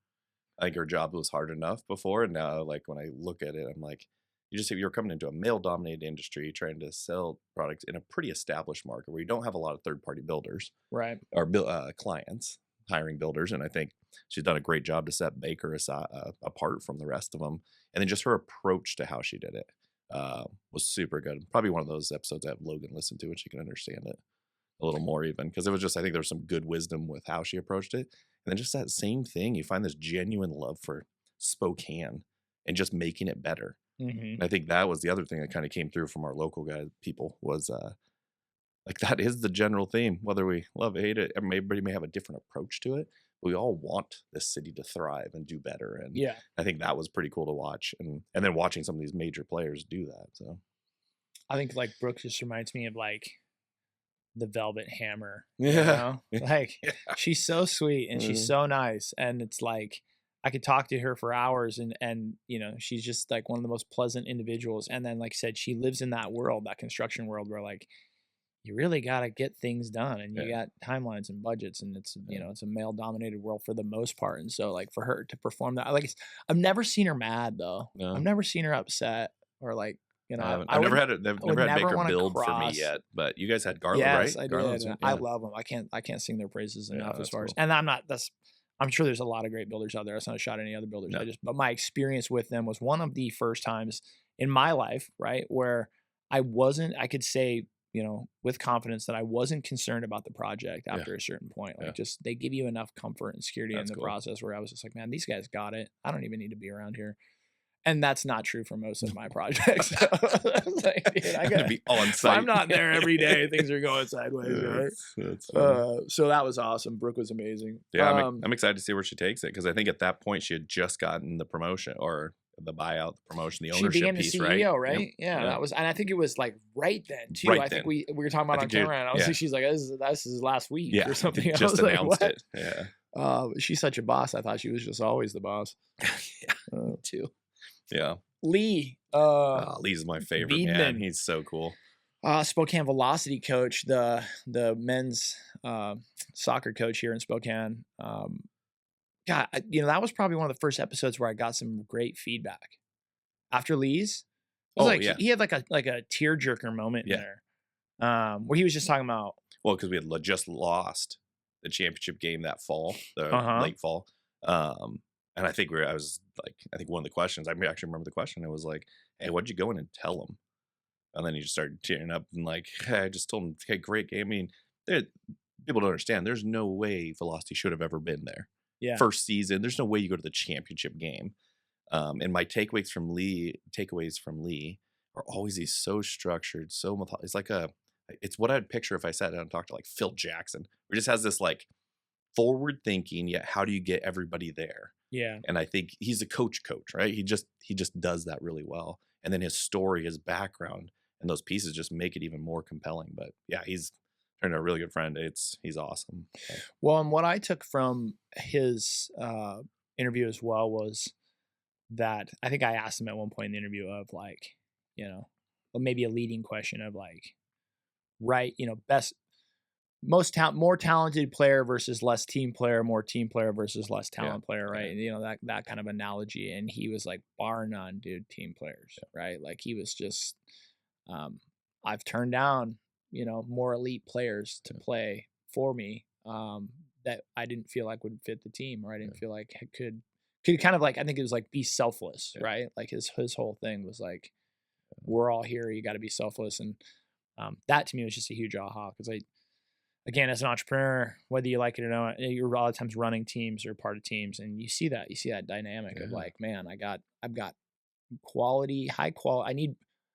I think her job was hard enough before, and now like when I look at it, I'm like, you're coming into a male dominated industry trying to sell products in a pretty established market where you don't have a lot of third party builders Right. or clients hiring builders, and I think she's done a great job to set Baker aside, apart from the rest of them, and then just her approach to how she did it was super good. Probably one of those episodes I have Logan listen to, and she can understand it a little more, even because it was just I think there was some good wisdom with how she approached it, and then just that same thing. You find this genuine love for Spokane and just making it better. Hmm. And I think that was the other thing that kind of came through from our local guy people was like that is the general theme, whether we love it, hate it. Everybody may have a different approach to it, but we all want this city to thrive and do better. And Yeah. I think that was pretty cool to watch, and then watching some of these major players do that. So I think like Brooke just reminds me of like the Velvet Hammer, yeah, Like yeah, she's so sweet and she's mhm, so nice, and it's like I could talk to her for hours, and she's just like one of the most pleasant individuals. And then, like I said, she lives in that world, that construction world, where like you really got to get things done, and you yeah, got timelines and budgets, and it's yeah, it's a male dominated world for the most part. And so, like for her to perform that, like I've never seen her mad though. I've no. never seen her upset or like I haven't. I would They've I would never had never Baker want to build for me cross. yet, but you guys had Garland, Yes, right? I Garland's, did. I yeah, love them. I can't sing their praises yeah, enough as that's far as, cool. and I'm not, that's, I'm sure there's a lot of great builders out there. That's not a shot at any other builders. No, But my experience with them was one of the first times in my life, right, where I could say, with confidence that I wasn't concerned about the project yeah, after a certain point. yeah, Like just, they give you enough comfort and security in that's the cool. process where I was just like, man, these guys got it. I don't even need to be around here. And that's not true for most of my projects. So, I was like, dude, I'm gonna be on if I'm site. not there every day, things are going sideways, right? That's funny. So that was awesome. Brooke was amazing. Yeah, I'm excited to see where she takes it because I think at that point she had just gotten the promotion or the buyout, the promotion, the She ownership became the piece, right? CEO, Yep, right? Yeah, yep. that was, and I think it was like right then too. Right I think then. we were talking about I on think you're camera, and I was yeah. like, she's like, this is last week Yeah, or something. I just was like, announced what? it. Yeah. She's such a boss. I thought she was just always the boss. Yeah, me too. Yeah. Lee, Lee's my favorite, man. Wiedemann, He's so cool. Spokane Velocity coach, the men's soccer coach here in Spokane. God, that was probably one of the first episodes where I got some great feedback after Lee's. It was Oh, like yeah. he had like a tearjerker moment in Yeah. there, where he was just talking about Well, because we had just lost the championship game that fall, the late fall. And I think I think one of the questions, I actually remember the question. It was like, hey, what'd you go in and tell him? And then he just started tearing up and like, hey, I just told him, hey, great game. I mean, people don't understand. There's no way Velocity should have ever been there. Yeah. First season, there's no way you go to the championship game. And my takeaways from Lee are always these so structured, so methodical. It's what I'd picture if I sat down and talked to like Phil Jackson, who just has this like forward thinking, yet how do you get everybody there? Yeah. And I think he's a coach, right? He just does that really well. And then his story, his background, and those pieces just make it even more compelling. But yeah, he's turned out a really good friend. He's awesome. So. Well, and what I took from his interview as well was that I think I asked him at one point in the interview of like, well, maybe a leading question of like, right, best, more talented player versus less team player, more team player versus less talent player, right? Yeah. And that kind of analogy. And he was like, bar none, dude, team players, right? Like he was just, I've turned down, more elite players to play for me that I didn't feel like would fit the team, or I didn't feel like could kind of like, I think it was like be selfless, right? Like his whole thing was like, we're all here, you got to be selfless. And that to me was just a huge aha, because again, as an entrepreneur, whether you like it or not, you're a lot of times running teams or part of teams, and you see that dynamic of like, man, I've got high quality.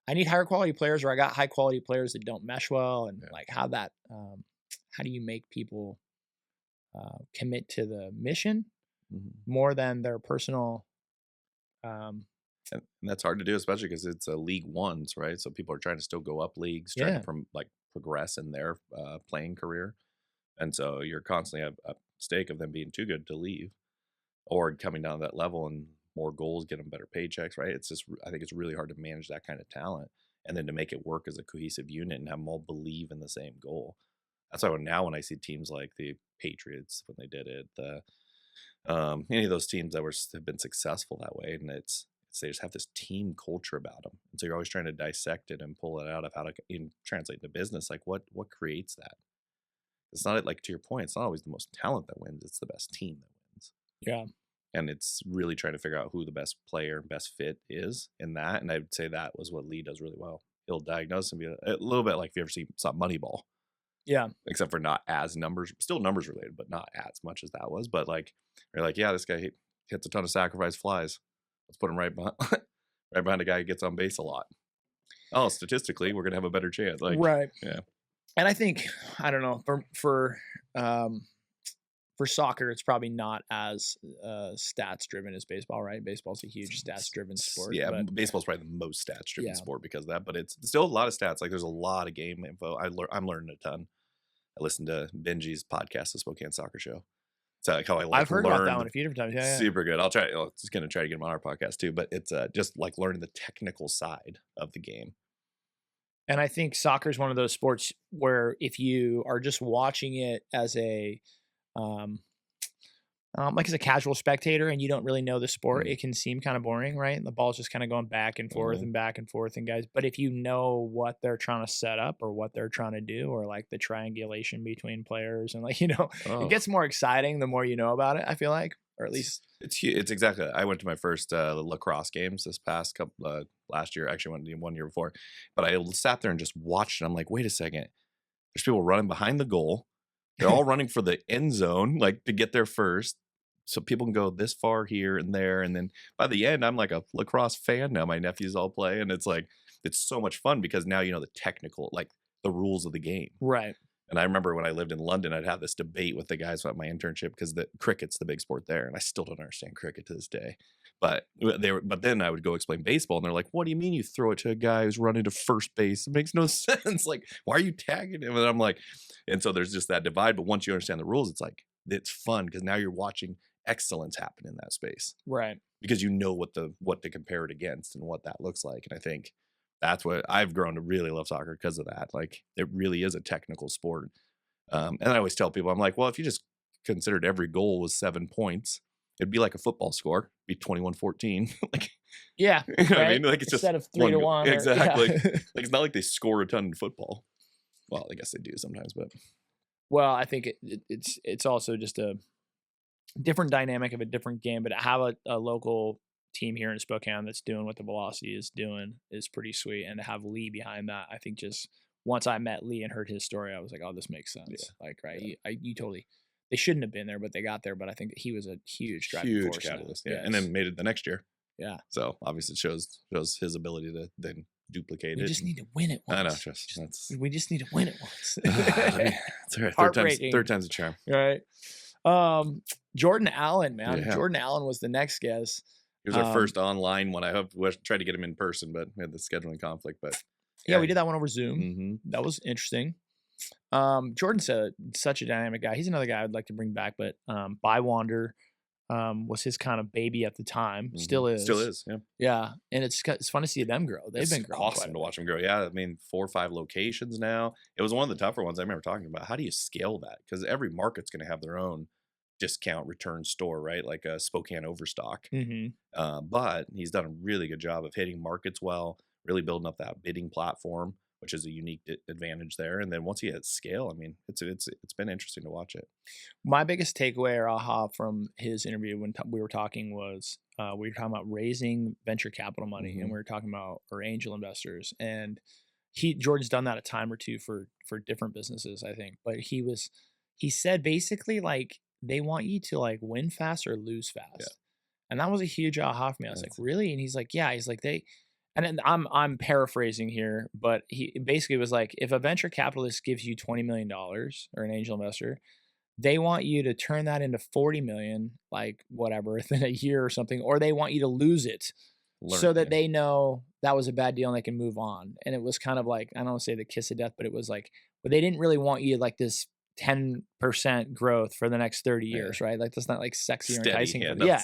I need higher quality players, or I got high quality players that don't mesh well, and like how do you make people commit to the mission more than their personal. And that's hard to do, especially because it's a League Ones, right? So people are trying to still go up leagues, trying to progress in their playing career, and so you're constantly at a stake of them being too good to leave, or coming down to that level and more goals, get them better paychecks, right? It's just, I think it's really hard to manage that kind of talent, and then to make it work as a cohesive unit and have them all believe in the same goal. That's why now when I see teams like the Patriots when they did it, any of those teams that have been successful that way, and they just have this team culture about them. And so you're always trying to dissect it and pull it out of how to translate to business. Like what creates that? It's not like, to your point, it's not always the most talent that wins. It's the best team that wins. Yeah. And it's really trying to figure out who the best player, best fit is in that. And I would say that was what Lee does really well. He'll diagnose and be a little bit like if you ever saw Moneyball. Yeah. Except for not as still numbers related, but not as much as that was. But like, you're like, yeah, this guy hits a ton of sacrifice flies. Let's put him right behind a guy who gets on base a lot. Oh, statistically, we're gonna have a better chance. Like, right. Yeah. And I think, I don't know, for soccer, it's probably not as stats driven as baseball, right? Baseball's a huge stats driven sport. Yeah, but baseball's probably the most stats driven sport because of that. But it's still a lot of stats. Like there's a lot of game info. I'm learning a ton. I listened to Benji's podcast, the Spokane Soccer Show. It's like how I've heard about that one a few different times. Yeah, super good. I'm just gonna try to get him on our podcast too. But it's just like learning the technical side of the game. And I think soccer is one of those sports where if you are just watching it as a like as a casual spectator and you don't really know the sport, it can seem kind of boring, right? The ball's just kind of going back and forth and back and forth, and guys. But if you know what they're trying to set up or what they're trying to do, or like the triangulation between players, and like it gets more exciting the more you know about it. I feel like, or at least it's exactly. I went to my first lacrosse games this past couple last year. Actually, went 1 year before, but I sat there and just watched. And I'm like, wait a second. There's people running behind the goal. They're all running for the end zone, like to get there first. so people can go this far here and there, and then by the end, I'm like a lacrosse fan now. My nephews all play, and it's like it's so much fun because now you know the technical, like the rules of the game. Right. And I remember when I lived in London, I'd have this debate with the guys about my internship because the cricket's the big sport there, and I still don't understand cricket to this day. But then I would go explain baseball, and they're like, "What do you mean you throw it to a guy who's running to first base? It makes no sense. Like, why are you tagging him?" And I'm like, and so there's just that divide. But once you understand the rules, it's like it's fun because now you're watching excellence happen in that space Right. because you know what to compare it against and what that looks like. And I think that's what I've grown to really love soccer because of that. Like it really is a technical sport. And I always tell people, I'm like, well, if you just considered every goal was 7 points, it'd be like a football score, it'd be 21-14. Like, Yeah. you know what I Right. mean? Like it's Instead just of 3-1. exactly. Yeah. Like it's not like they score a ton in football. Well, I guess they do sometimes, but Well, I think it's also just a different dynamic of a different game. But to have a local team here in Spokane that's doing what the Velocity is doing is pretty sweet. And to have Lee behind that, I think just once I met Lee and heard his story, I was like, oh, this makes sense. Yeah. Like, right, Yeah. you totally. They shouldn't have been there, but they got there. But I think that he was a huge driving Huge force. catalyst. Yes. Yeah. And then made it the next year. Yeah. So obviously it shows his ability to then duplicate We it. just need to win it once. I know, that's We just need to win it once. it's all right. Heartbreaking. Third time's a charm. Right. Jordan Allen, man. Yeah. Jordan Allen was the next guest. He was our first online one. I hope we tried to get him in person, but we had the scheduling conflict. But Yeah, we did that one over Zoom. Mm-hmm. That was interesting. Jordan's such a dynamic guy. He's another guy I'd like to bring back, but Bywander was his kind of baby at the time. Mm-hmm. Still is. Still is. Yeah. Yeah, and it's fun to see them grow. They've been growing. Awesome to watch them grow. Yeah, I mean 4 or 5 locations now. It was one of the tougher ones I remember talking about. How do you scale that? Because every market's going to have their own discount return store, right? Like a Spokane Overstock. Mm-hmm. But he's done a really good job of hitting markets well, really building up that bidding platform, which is a unique advantage there. And then once he hits scale, I mean, it's been interesting to watch it. My biggest takeaway or aha from his interview when we were talking was we were talking about raising venture capital money, Mm-hmm. and we were talking about our angel investors, and Jordan's done that a time or two for different businesses, I think. But he said basically like they want you to like win fast or lose fast. Yeah. And that was a huge aha for me. I was like, really? And he's like, yeah. He's like, and then I'm paraphrasing here, but he basically was like, if a venture capitalist gives you $20 million or an angel investor, they want you to turn that into 40 million, like whatever, within a year or something, or they want you to lose it so that they know that was a bad deal and they can move on. And it was kind of like, I don't want to say the kiss of death, but it was like, but they didn't really want you like this 10% growth for the next 30 years, right? Like that's not like sexy or enticing. Yeah.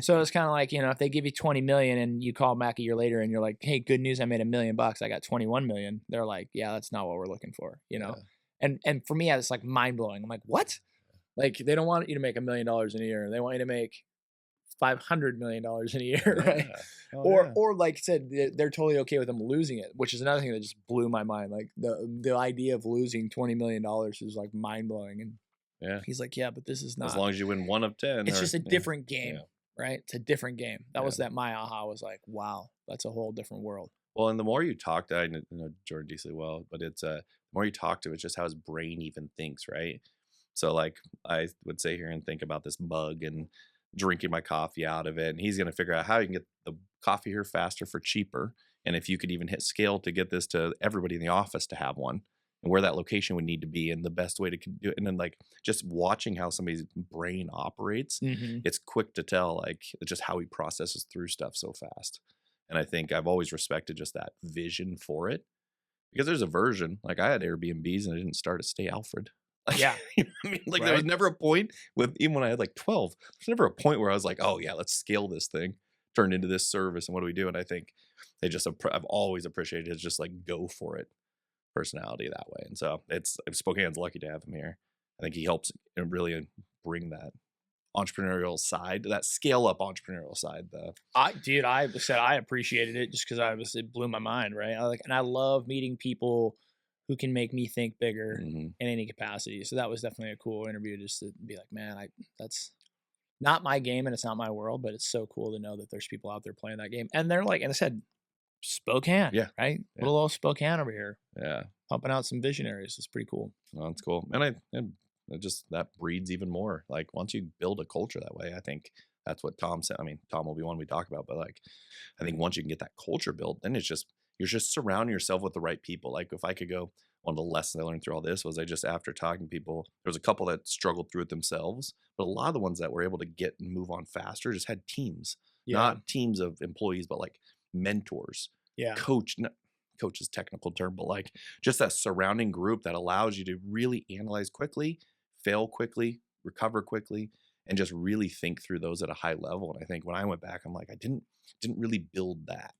So it's kind of like, if they give you 20 million and you call back a year later and you're like, hey, good news, I made $1 million. I got 21 million. They're like, yeah, that's not what we're looking for, Yeah. And for me, it's like mind blowing. I'm like, what? Like they don't want you to make $1 million in a year. They want you to make $500 million in a year, right? Or like I said, they're totally okay with them losing it, which is another thing that just blew my mind. Like the idea of losing $20 million is like mind blowing. And yeah, he's like, yeah, but this is not. As long as you win 1 of 10, it's just a different game, right? It's a different game. That was Yeah. my aha was like, wow, that's a whole different world. Well, and the more you talk to, I know Jordan decently well, but it's the more you talk to, it's just how his brain even thinks, right? So like I would sit here and think about this mug and drinking my coffee out of it, and he's going to figure out how you can get the coffee here faster for cheaper, and if you could even hit scale to get this to everybody in the office to have one, and where that location would need to be, and the best way to do it. And then like just watching how somebody's brain operates, it's quick to tell like just how he processes through stuff so fast. And I think I've always respected just that vision for it, because there's a version like I had Airbnbs and I didn't start at Stay Alfred. Like, Yeah. you know what I mean? Like there was never a point with, even when I had like 12, there's never a point where I was like, oh yeah, let's scale this thing, turn into this service, and what do we do? And I think I've always appreciated his just like go for it personality that way. And so Spokane's lucky to have him here. I think he helps really bring that entrepreneurial side, that scale up entrepreneurial side. I said I appreciated it just because it blew my mind, right? I love meeting people who can make me think bigger in any capacity. So that was definitely a cool interview, just to be like, man, that's not my game and it's not my world, but it's so cool to know that there's people out there playing that game. And they're like, and I said, Spokane, right? Yeah. Little old Spokane over here. Yeah. Pumping out some visionaries. It's pretty cool. Well, that's cool. And that breeds even more. Like once you build a culture that way, I think that's what Tom said. I mean, Tom will be one we talk about, but like I think once you can get that culture built, then it's just you're just surrounding yourself with the right people. Like if I could go, one of the lessons I learned through all this was I just after talking to people, there was a couple that struggled through it themselves, but a lot of the ones that were able to get and move on faster just had teams, Yeah. not teams of employees, but like mentors, Yeah. coach. Coach is technical term, but like just that surrounding group that allows you to really analyze quickly, fail quickly, recover quickly, and just really think through those at a high level. And I think when I went back, I'm like, I didn't really build that.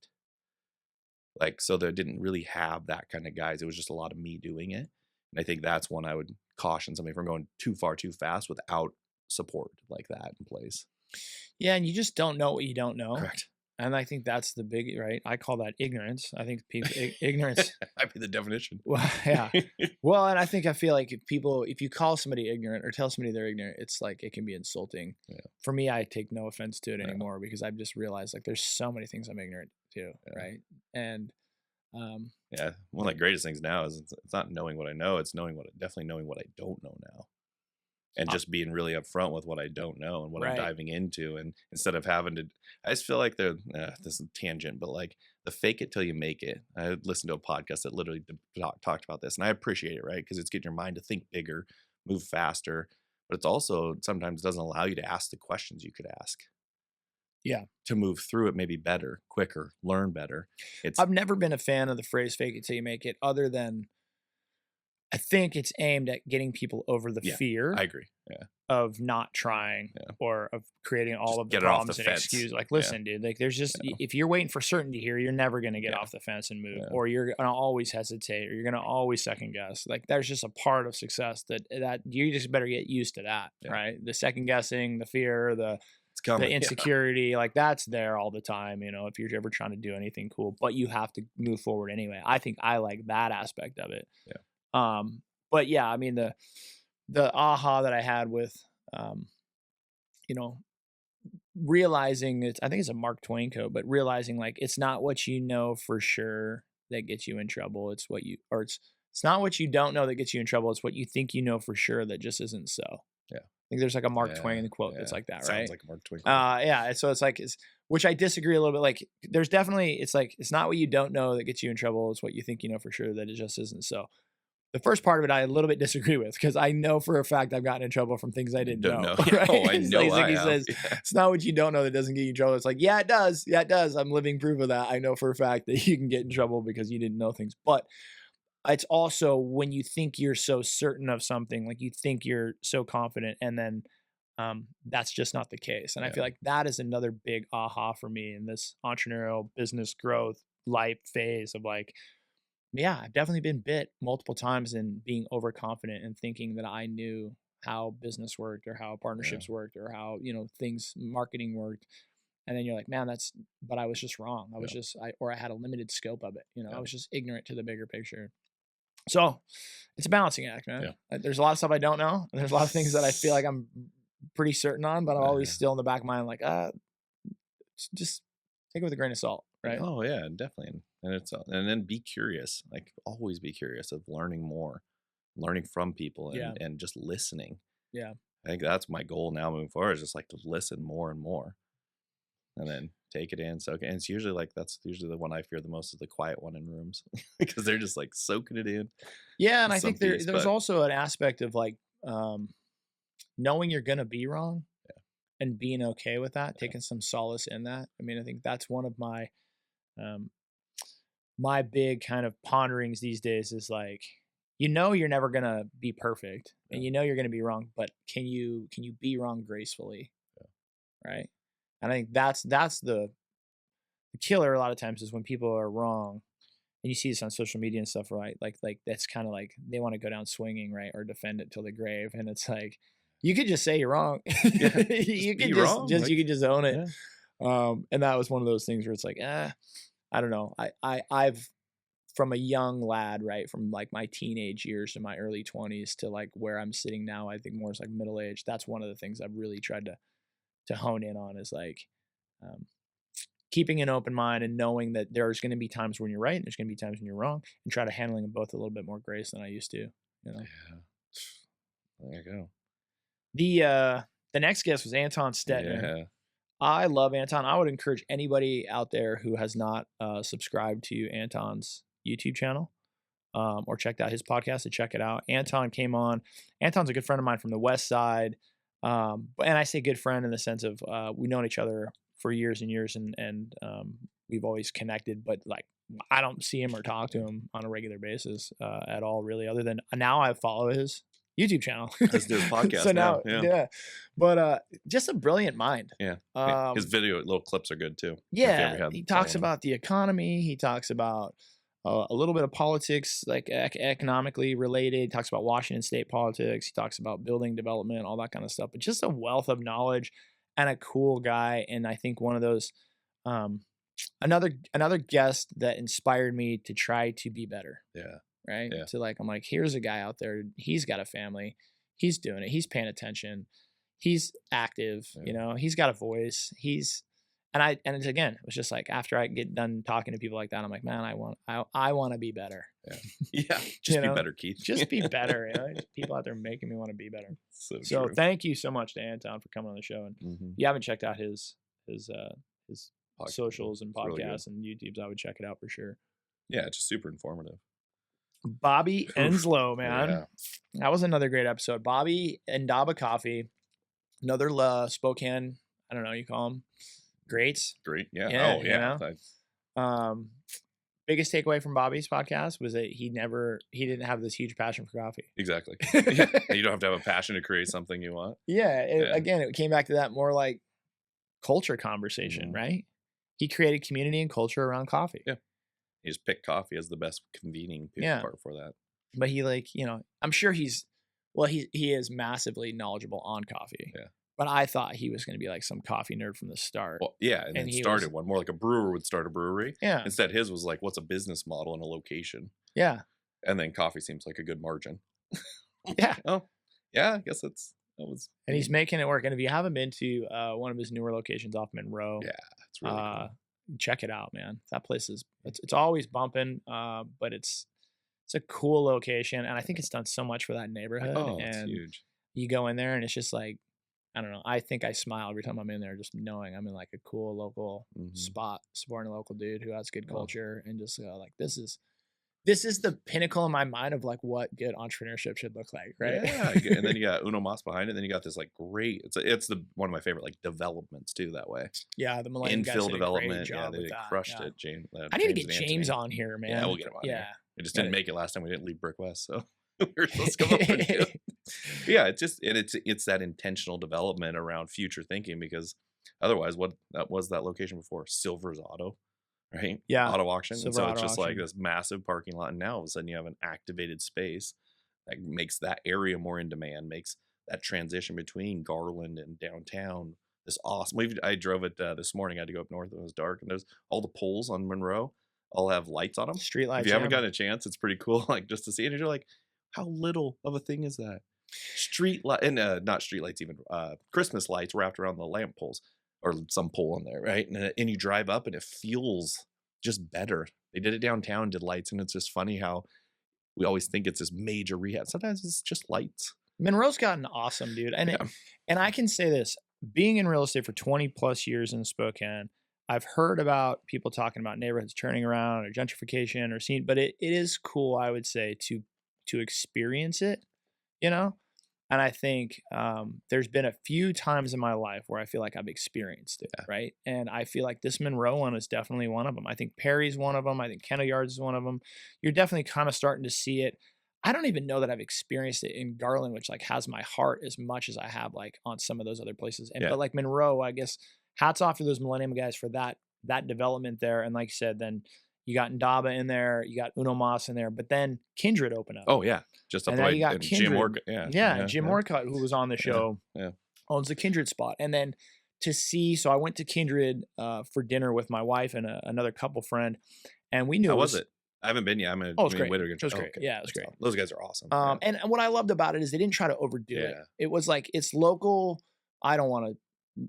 Like, so they didn't really have that kind of guys. It was just a lot of me doing it. And I think that's when I would caution somebody from going too far too fast without support like that in place. Yeah, and you just don't know what you don't know. Correct. And I think that's the big right. I call that ignorance. I think people ignorance. Might be the definition. Well, yeah. Well, and I feel like if you call somebody ignorant or tell somebody they're ignorant, it's like it can be insulting. Yeah. For me, I take no offense to it Yeah. anymore because I've just realized like there's so many things I'm ignorant to, Yeah. right? And Yeah, one of the greatest things now is it's not knowing what I know, it's definitely knowing what I don't know now. And just being really upfront with what I don't know and what I'm Right. diving into. And instead of having to, I just feel like this is a tangent, but like the fake it till you make it. I listened to a podcast that literally talked about this, and I appreciate it, right? Because it's getting your mind to think bigger, move faster, but it's also sometimes doesn't allow you to ask the questions you could ask yeah, to move through it maybe better, quicker, learn better. It's I've never been a fan of the phrase "fake it till you make it," other than I think it's aimed at getting people over the yeah, fear I agree. Yeah, of not trying yeah. or of creating all Just of the get it off the problems and fence. excuses. Like, Yeah, listen, dude, like there's just yeah, if you're waiting for certainty here, you're never gonna get yeah, off the fence and move, yeah, or you're gonna always hesitate, or you're gonna always second guess. Like, there's just a part of success that you just better get used to that, yeah. right? The second guessing, the fear, It's coming. the Yeah, insecurity, like that's there all the time, if you're ever trying to do anything cool, but you have to move forward anyway. I think I like that aspect of it. yeah, But yeah, I mean the aha that I had with you know, realizing I think it's a Mark Twain quote, but realizing like it's not what you know for sure that gets you in trouble. It's not what you don't know that gets you in trouble. It's what you think you know for sure that just isn't so. yeah, I think there's like a Mark yeah, Twain quote that's yeah. like that, Sounds right? like a Mark Twain. Yeah. And so it's like, which I disagree a little bit. Like, there's definitely, it's like, it's not what you don't know that gets you in trouble. It's what you think you know for sure that it just isn't so. The first part of it, I a little bit disagree with because I know for a fact I've gotten in trouble from things I didn't Don't know. know. Right? Oh, I It's know like I he have. says, Yeah. it's not what you don't know that doesn't get you in trouble. It's like, yeah, it does. Yeah, it does. I'm living proof of that. I know for a fact that you can get in trouble because you didn't know things. But it's also when you think you're so certain of something, like you think you're so confident, and then that's just not the case. And I feel Yeah. like that is another big aha for me in this entrepreneurial business growth life phase of like, yeah, I've definitely been bit multiple times in being overconfident and thinking that I knew how business worked or how Yeah. partnerships worked or how, things marketing worked. And then you're like, man, but I was just wrong. I was Yeah. just, I had a limited scope of it. I Yeah. was just ignorant to the bigger picture. So it's a balancing act, man. Yeah. There's a lot of stuff I don't know. And there's a lot of things that I feel like I'm pretty certain on, but I'm always Uh, still in the back of my mind, like, just take it with a grain of salt, right? oh yeah, definitely. And and then be curious. Like always be curious of learning more, learning from people Yeah. and just listening. Yeah. I think that's my goal now moving forward is just like to listen more and more. And then take it in, soak it. And it's usually like that's usually the one I fear the most is the quiet one in rooms because they're just like soaking it in. Yeah. And I Some think piece, there's but also an aspect of like, knowing you're going to be wrong and being okay with that, yeah, taking some solace in that. I mean, I think that's one of um, my big kind of ponderings these days is like, you're never going to be perfect yeah, and you're going to be wrong, but can you be wrong gracefully? Right. And I think that's the killer a lot of times is when people are wrong and you see this on social media and stuff, right? Like that's kind of like they want to go down swinging, right? Or defend it till the grave. And it's like, you could just say you're wrong. yeah. Just You be could wrong. you Like could just own it. yeah, And that was one of those things where it's like, I don't know. I've from a young lad, right? From like my teenage years to my early 20s to like where I'm sitting now, I think more is like middle age. That's one of the things I've really tried to hone in on is like um, keeping an open mind and knowing that there's going to be times when you're right and there's going to be times when you're wrong and try to handling them both a little bit more grace than I used to. yeah. There you go. The next guest was Anton Stetner. Yeah. I love Anton. I would encourage anybody out there who has not subscribed to Anton's YouTube channel or checked out his podcast to check it out. Anton came on. Anton's a good friend of mine from the West Side, and I say good friend in the sense of we've known each other for years and years, and we've always connected. But like, I don't see him or talk to him on a regular basis at all, really. Other than now, I follow his YouTube channel. Let's do his podcast So now. now, Yeah. yeah. But just a brilliant mind. Yeah. Um, His video little clips are good too. If you yeah, ever had he follow talks him. about the economy. He talks about a little bit of politics, like economically related. He talks about Washington state politics. He talks about building development, all that kind of stuff. But just a wealth of knowledge and a cool guy. And I think one of those, another guest that inspired me to try to be better. Yeah. Right. Yeah. To like, I'm like, here's a guy out there. He's got a family. He's doing it. He's paying attention. He's active. Yeah. He's got a voice. And it's, again, it was just like after I get done talking to people like that, I'm like, man, I want to be better. Yeah. Yeah. Just be better, Keith. Just be better. People out there making me want to be better. So true. thank you so much to Anton for coming on the show. And if you haven't checked out his socials and podcasts and YouTubes, I would check it out for sure. Yeah, it's just super informative. Bobby Enslow, man. Yeah. That was another great episode. Bobby and Daba Coffee, another Spokane, I don't know, you call them greats. Great. Yeah. Yeah, Oh, yeah. Biggest takeaway from Bobby's podcast was that he didn't have this huge passion for coffee. Exactly. Yeah. You don't have to have a passion to create something you want. Yeah. Again, it came back to that more like culture conversation, right? He created community and culture around coffee. Yeah. He just picked coffee as the best convening part for that. But he I'm sure he is massively knowledgeable on coffee. Yeah. But I thought he was going to be like some coffee nerd from the start. Well, yeah, and then started one more like a brewer would start a brewery. Yeah. Instead, his was like, what's a business model and a location? Yeah. And then coffee seems like a good margin. Yeah. Oh, yeah. I guess that was. And he's making it work. And if you haven't been to one of his newer locations off Monroe, yeah, it's really cool. Check it out, man. That place it's always bumping, but it's a cool location, and I think it's done so much for that neighborhood. Oh, and it's huge. You go in there, and it's just like, I don't know. I think I smile every time I'm in there, just knowing I'm in like a cool local spot, supporting a local dude who has good culture, and just like this is the pinnacle in my mind of like what good entrepreneurship should look like, right? Yeah, and then you got Uno Mas behind it. And then you got this like great. It's one of my favorite like developments too. That way, yeah, the Millennium guys infill did development. A great job They crushed it. James, I need to James get and James Anthony. on here, man. Yeah, we'll get him on. Yeah, here. We just didn't make it last time. We didn't leave Brick West, so we were supposed to come up and do it. Yeah, it's that intentional development around future thinking, because otherwise, what was that location before? Silver's Auto. Right? Yeah. Auto auction. And so it's just auction. like this massive parking lot. And now all of a sudden you have an activated space that makes that area more in demand, makes that transition between Garland and downtown this awesome. I drove it this morning. I had to go up north. It was dark. And there's all the poles on Monroe all have lights on them. Street lights. If you haven't gotten a chance, it's pretty cool. Like just to see it. And you're like, how little of a thing is that? Street light and not street lights, even Christmas lights wrapped around the lamp poles. Or some pole on there, right? And you drive up and it feels just better. They did it downtown, did lights, and it's just funny how we always think it's this major rehab. Sometimes it's just lights. Monroe's gotten awesome, dude. And and I can say this, being in real estate for 20 plus years in Spokane, I've heard about people talking about neighborhoods turning around or gentrification or seeing, but it is cool, I would say, to experience it, And I think there's been a few times in my life where I feel like I've experienced it, right? And I feel like this Monroe one is definitely one of them. I think Perry's one of them. I think Kendall Yards is one of them. You're definitely kind of starting to see it. I don't even know that I've experienced it in Garland, which like has my heart as much as I have like on some of those other places. But like Monroe, I guess hats off to those Millennium guys for that development there. And like you said, then you got Ndaba in there, you got Uno Mas in there, but then Kindred opened up. Oh yeah, just up right. You got Jim Orcutt, Jim Orcutt, who was on the show, owns the Kindred spot. And then so I went to Kindred for dinner with my wife and another couple friend, and we knew how was it? I haven't been yet. It was great. It was great. Okay. Yeah, it was great. Awesome. Those guys are awesome. And what I loved about it is they didn't try to overdo it. It was like it's local. I don't want to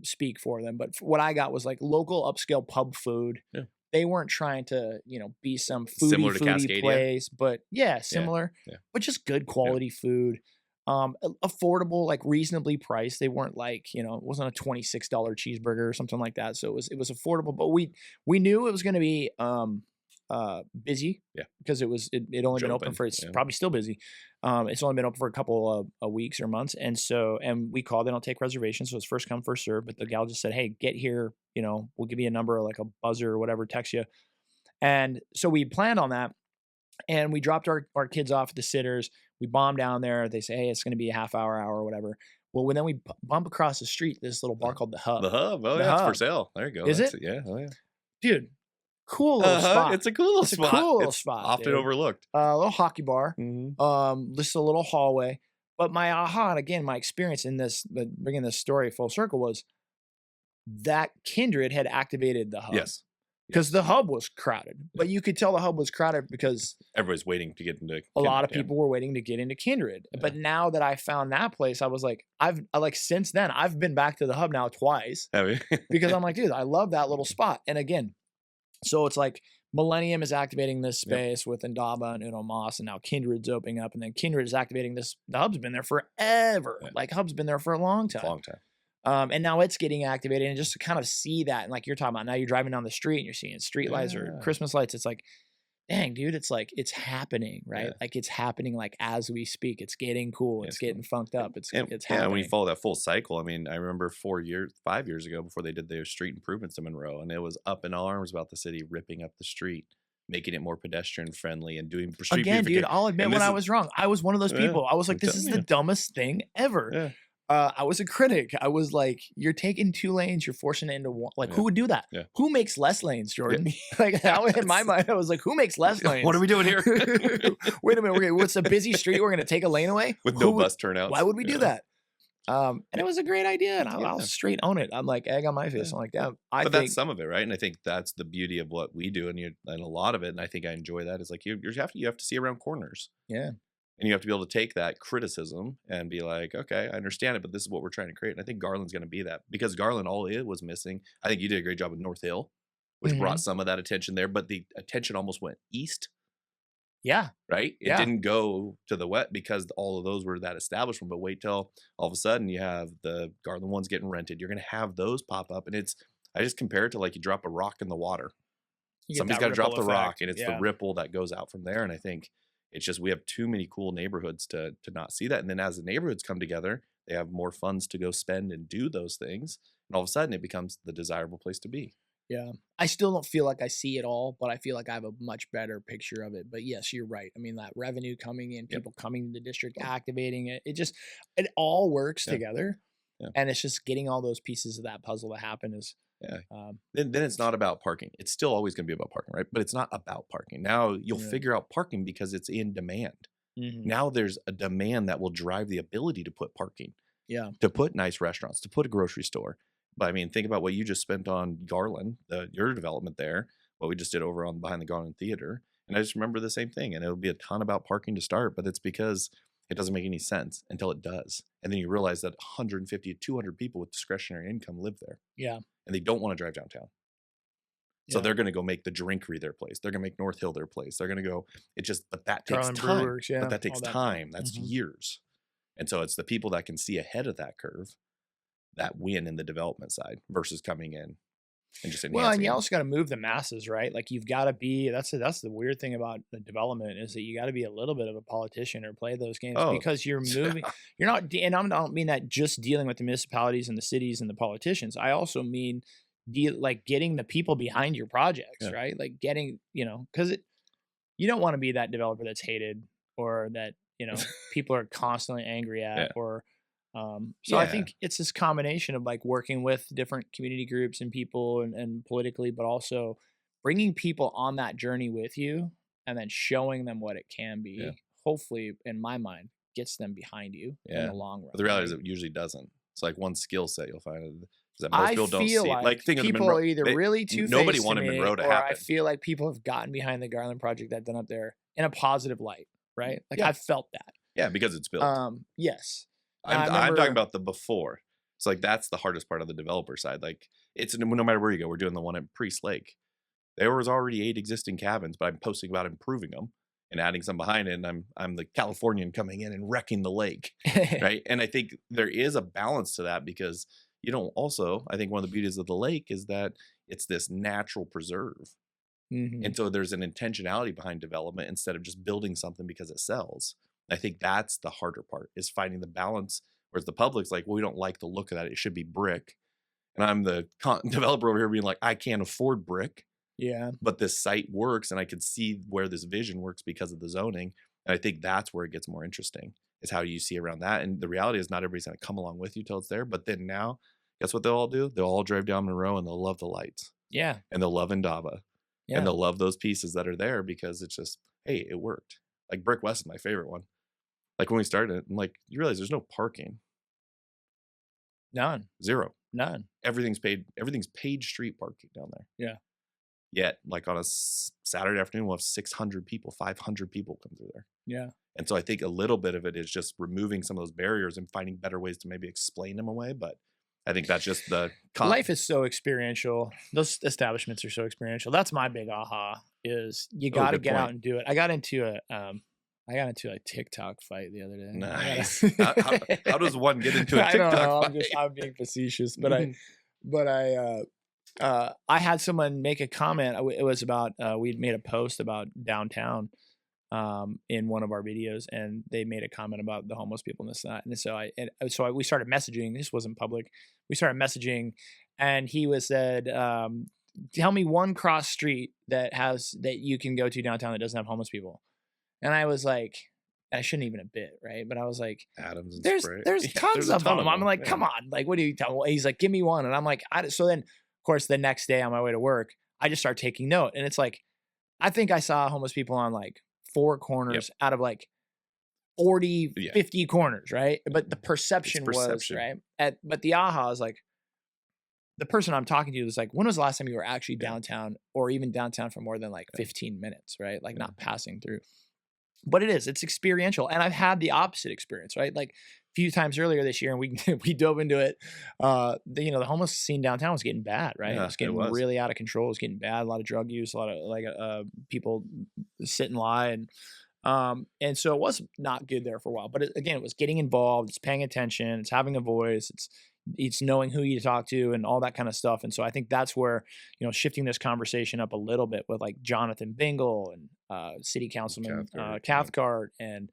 speak for them, but what I got was like local upscale pub food. Yeah. They weren't trying to, be some foodie place, but similar, but just good quality food. Affordable, like reasonably priced. They weren't like, it wasn't a $26 cheeseburger or something like that. So it was affordable, but we knew it was going to be busy Yeah. because it only been open Open. for it's Yeah. probably still busy. It's only been open for a couple of weeks or months, and we called. They don't take reservations, so it's first come first serve. But the gal just said, "Hey, get here. We'll give you a number, like a buzzer or whatever, text you." And so we planned on that, and we dropped our kids off at the sitters. We bomb down there. They say, "Hey, it's going to be a half hour, or whatever." Well, when then we bump across the street, this little bar called the Hub. The Hub. Oh The yeah, it's for Hub. sale. There you go. Is That's it? it. Yeah. Oh yeah. Dude, cool little spot. It's a cool little It's a spot. cool little It's spot, often dude. overlooked. A little hockey bar. Mhm. Just a little hallway. But my aha, and again, my experience in this, bringing this story full circle, was that Kindred had activated the Hub. Yes. Because the Hub was crowded. But you could tell the Hub was crowded because Everybody's waiting to get into a lot of Kindred, people were waiting to get into Kindred. Yeah. But now that I found that place, I was like, since then, I've been back to the Hub now twice yeah. Have you? because I'm like, dude, I love that little spot. And again, so it's like Millennium is activating this space with Indaba and Uno Moss, and now Kindred's opening up, and then Kindred is activating this. The Hub's been there forever. Yeah. Like Hub's been there for a long time. Long time. And now it's getting activated, and just to kind of see that, and like you're talking about, now you're driving down the street and you're seeing street lights or Christmas lights. It's like, dang, dude, it's like it's happening, right? Yeah. Like it's happening, like as we speak. It's getting cool. It's getting funked up. It's And happening. when you follow that full cycle, I mean, I remember 5 years ago before they did their street improvements to Monroe, and it was up in arms about the city ripping up the street, making it more pedestrian friendly, and doing street Again, dude, I'll admit when I was wrong. I was one of those people. I was like, this is the dumbest thing ever. Yeah. I was a critic. I was like, you're taking 2 lanes, you're forcing it into one. Like, who would do that? Yeah. Who makes less lanes, Jordan? Like, in my mind, I was like, who makes less lanes? What are we doing here? Wait a minute. What's a busy street? We're going to take a lane away? With no bus turnouts. Why would we do that? And it was a great idea, and I'll straight own it. I'm like, egg on my face. I'm like, yeah. But that's some of it, right? And I think that's the beauty of what we do, and a lot of it, and I think I enjoy that, is like you have to see around corners. Yeah. And you have to be able to take that criticism and be like, okay, I understand it, but this is what we're trying to create. And I think Garland's going to be that, because Garland, all it was missing. I think you did a great job with North Hill, which brought some of that attention there, but the attention almost went east. Yeah. Right? It didn't go to the west because all of those were that establishment. But wait till all of a sudden you have the Garland ones getting rented. You're going to have those pop up. And I just compare it to like you drop a rock in the water. Somebody's got to drop the rock, and it's the ripple that goes out from there. And I think it's just we have too many cool neighborhoods to not see that. And then as the neighborhoods come together, they have more funds to go spend and do those things. And all of a sudden it becomes the desirable place to be. Yeah. I still don't feel like I see it all, but I feel like I have a much better picture of it. But yes, you're right. I mean, that revenue coming in, people coming to the district, activating it, it all works together. Yeah. And it's just getting all those pieces of that puzzle to happen is. Yeah. Then it's not about parking. It's still always going to be about parking, right? But it's not about parking. Now you'll figure out parking because it's in demand. Mm-hmm. Now there's a demand that will drive the ability to put parking. Yeah. To put nice restaurants, to put a grocery store. But I mean, think about what you just spent on Garland, your development there, what we just did over on behind the Garland Theater. And I just remember the same thing. And it'll be a ton about parking to start, but it's because it doesn't make any sense until it does. And then you realize that 150 to 200 people with discretionary income live there. Yeah. And they don't want to drive downtown. So they're going to go make the Drinkery their place. They're going to make North Hill their place. They're going to go, but that takes time. Brewers, but that takes time. That's years. And so it's the people that can see ahead of that curve that win in the development side versus coming in and just enhancing. Well, and you also got to move the masses, right? Like you've got to be, that's the weird thing about the development is that you got to be a little bit of a politician or play those games because you're moving, you're not, and I don't mean that just dealing with the municipalities and the cities and the politicians. I also mean like getting the people behind your projects, right? Like getting, because you don't want to be that developer that's hated or that, people are constantly angry at or, so I think it's this combination of like working with different community groups and people and politically, but also bringing people on that journey with you and then showing them what it can be. Hopefully, in my mind, gets them behind you in the long run. But the reality is it usually doesn't. It's like one skill set you'll find is that most people don't see. Like people are either really two-faced nobody wanted Monroe to happen. I feel like people have gotten behind the Garland project that done up there in a positive light, right? Like I've felt that. Yeah, because it's built. Yes. I'm talking about the before. It's like that's the hardest part of the developer side. Like it's no matter where you go. We're doing the one at Priest Lake. There was already 8 existing cabins, but I'm posting about improving them. and adding some behind it, and I'm the Californian coming in and wrecking the lake, right? And I think there is a balance to that because you don't also, I think one of the beauties of the lake is that it's this natural preserve. Mhm. And so there's an intentionality behind development instead of just building something because it sells. I think that's the harder part is finding the balance. Whereas the public's like, well, we don't like the look of that. It should be brick. And I'm the developer over here being like, I can't afford brick, Yeah. but this site works and I could see where this vision works because of the zoning. And I think that's where it gets more interesting is how you see around that. And the reality is not everybody's going to come along with you till it's there. But then now, guess what they'll all do? They'll all drive down Monroe and they'll love the lights Yeah. and they'll love Indaba and Yeah. they'll love those pieces that are there because it's just, hey, it worked. Like Brick West is my favorite one. Like when we started, I'm like, you realize there's no parking, None. zero. None. Everything's paid street parking down there. Yeah. Yet, like on a Saturday afternoon, we'll have 600 people, 500 people come through there. Yeah. And so I think a little bit of it is just removing some of those barriers and finding better ways to maybe explain them away. But I think that's just the Life is so experiential. Those establishments are so experiential. That's my big aha is you got to good get out point. and do it. I got into a TikTok fight the other day. Nice. How does one get into a I don't know. TikTok fight? I'm being facetious, but I had someone make a comment. It was about we'd made a post about downtown in one of our videos, and they made a comment about the homeless people and this and that. And so we started messaging. This wasn't public. We started messaging, and he was said, "Tell me one cross street that you can go to downtown that doesn't have homeless people." And I was like, I shouldn't even admit, right? But I was like, Adams and there's Spray. there's Yeah, tons there's a of ton them. I'm like, yeah. come on, like, what do you tell? He's like, give me one, and I'm like, so then, of course, the next day on my way to work, I just start taking note, and it's like, I think I saw homeless people on like 4 corners out of like 40, 50 corners, right? But the perception was right. But the aha is like, the person I'm talking to was like, when was the last time you were actually downtown or even downtown for more than like 15 minutes, right? Like not passing through. But it's experiential. And I've had the opposite experience, right? Like a few times earlier this year, and we dove into it. The homeless scene downtown was getting bad, right? Yeah, it was getting really out of control. It was getting bad. A lot of drug use, a lot of like people sit and lie. And so it was not good there for a while. But again, it was getting involved. It's paying attention. It's having a voice. It's knowing who you talk to and all that kind of stuff. And so I think that's where, shifting this conversation up a little bit with like Jonathan Bingle and City Councilman Cathcart and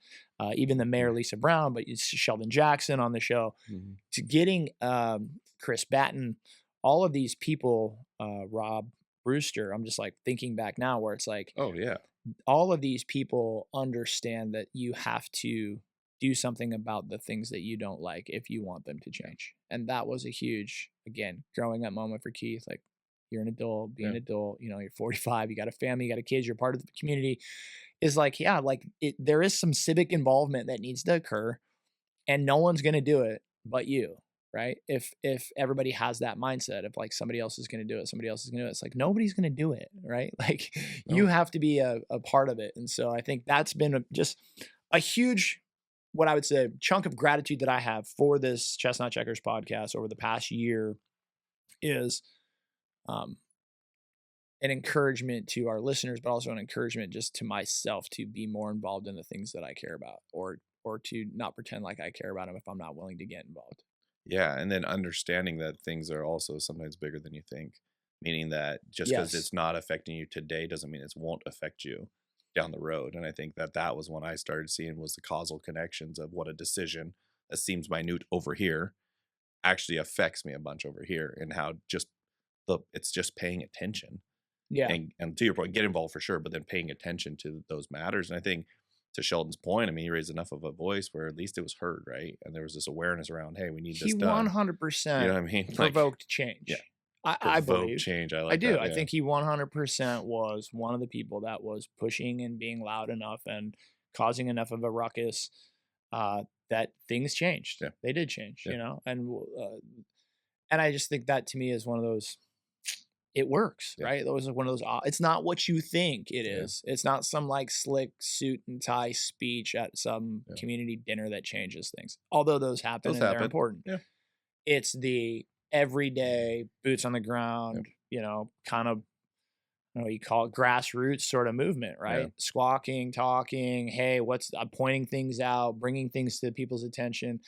even the Mayor Lisa Brown, but it's Sheldon Jackson on the show, to getting Chris Batten, all of these people, Rob Brewster. I'm just like thinking back now where it's like, oh yeah, all of these people understand that you have to do something about the things that you don't like if you want them to change. And that was a huge, again, growing up moment for Keith. Like, you're an adult, being an adult, you're 45, you got a family, you got a kids, you're part of the community. Is like, there is some civic involvement that needs to occur, and no one's going to do it but you. Right. If everybody has that mindset of like somebody else is going to do it, somebody else is going to do it. It's like, nobody's going to do it. Right. Like you have to be a part of it. And so I think that's been just a huge, what I would say, chunk of gratitude that I have for this Chestnut Checkers podcast over the past year is an encouragement to our listeners, but also an encouragement just to myself to be more involved in the things that I care about, or to not pretend like I care about them if I'm not willing to get involved. Yeah, and then understanding that things are also sometimes bigger than you think, meaning that just because it's not affecting you today doesn't mean it won't affect you down the road. And I think that was when I started seeing was the causal connections of what a decision that seems minute over here actually affects me a bunch over here, and how it's just paying attention. Yeah. And to your point, get involved for sure, but then paying attention to those matters. And I think, to Sheldon's point, I mean, he raised enough of a voice where at least it was heard, right? And there was this awareness around, hey, we need this done. He 100%, you know what I mean? provoked change. Yeah. I believe change. I do. that, I think he 100% was one of the people that was pushing and being loud enough and causing enough of a ruckus that things changed. Yeah. They did change, and I just think that to me is one of those, it works, right? That was one of those, it's not what you think it is. It's not some like slick suit and tie speech at some community dinner that changes things. Although those happen and they're important. Yeah. It's the everyday boots on the ground, kind of you call it grassroots sort of movement, Yeah. right? Squawking, talking, hey, pointing things out, bringing things to people's attention.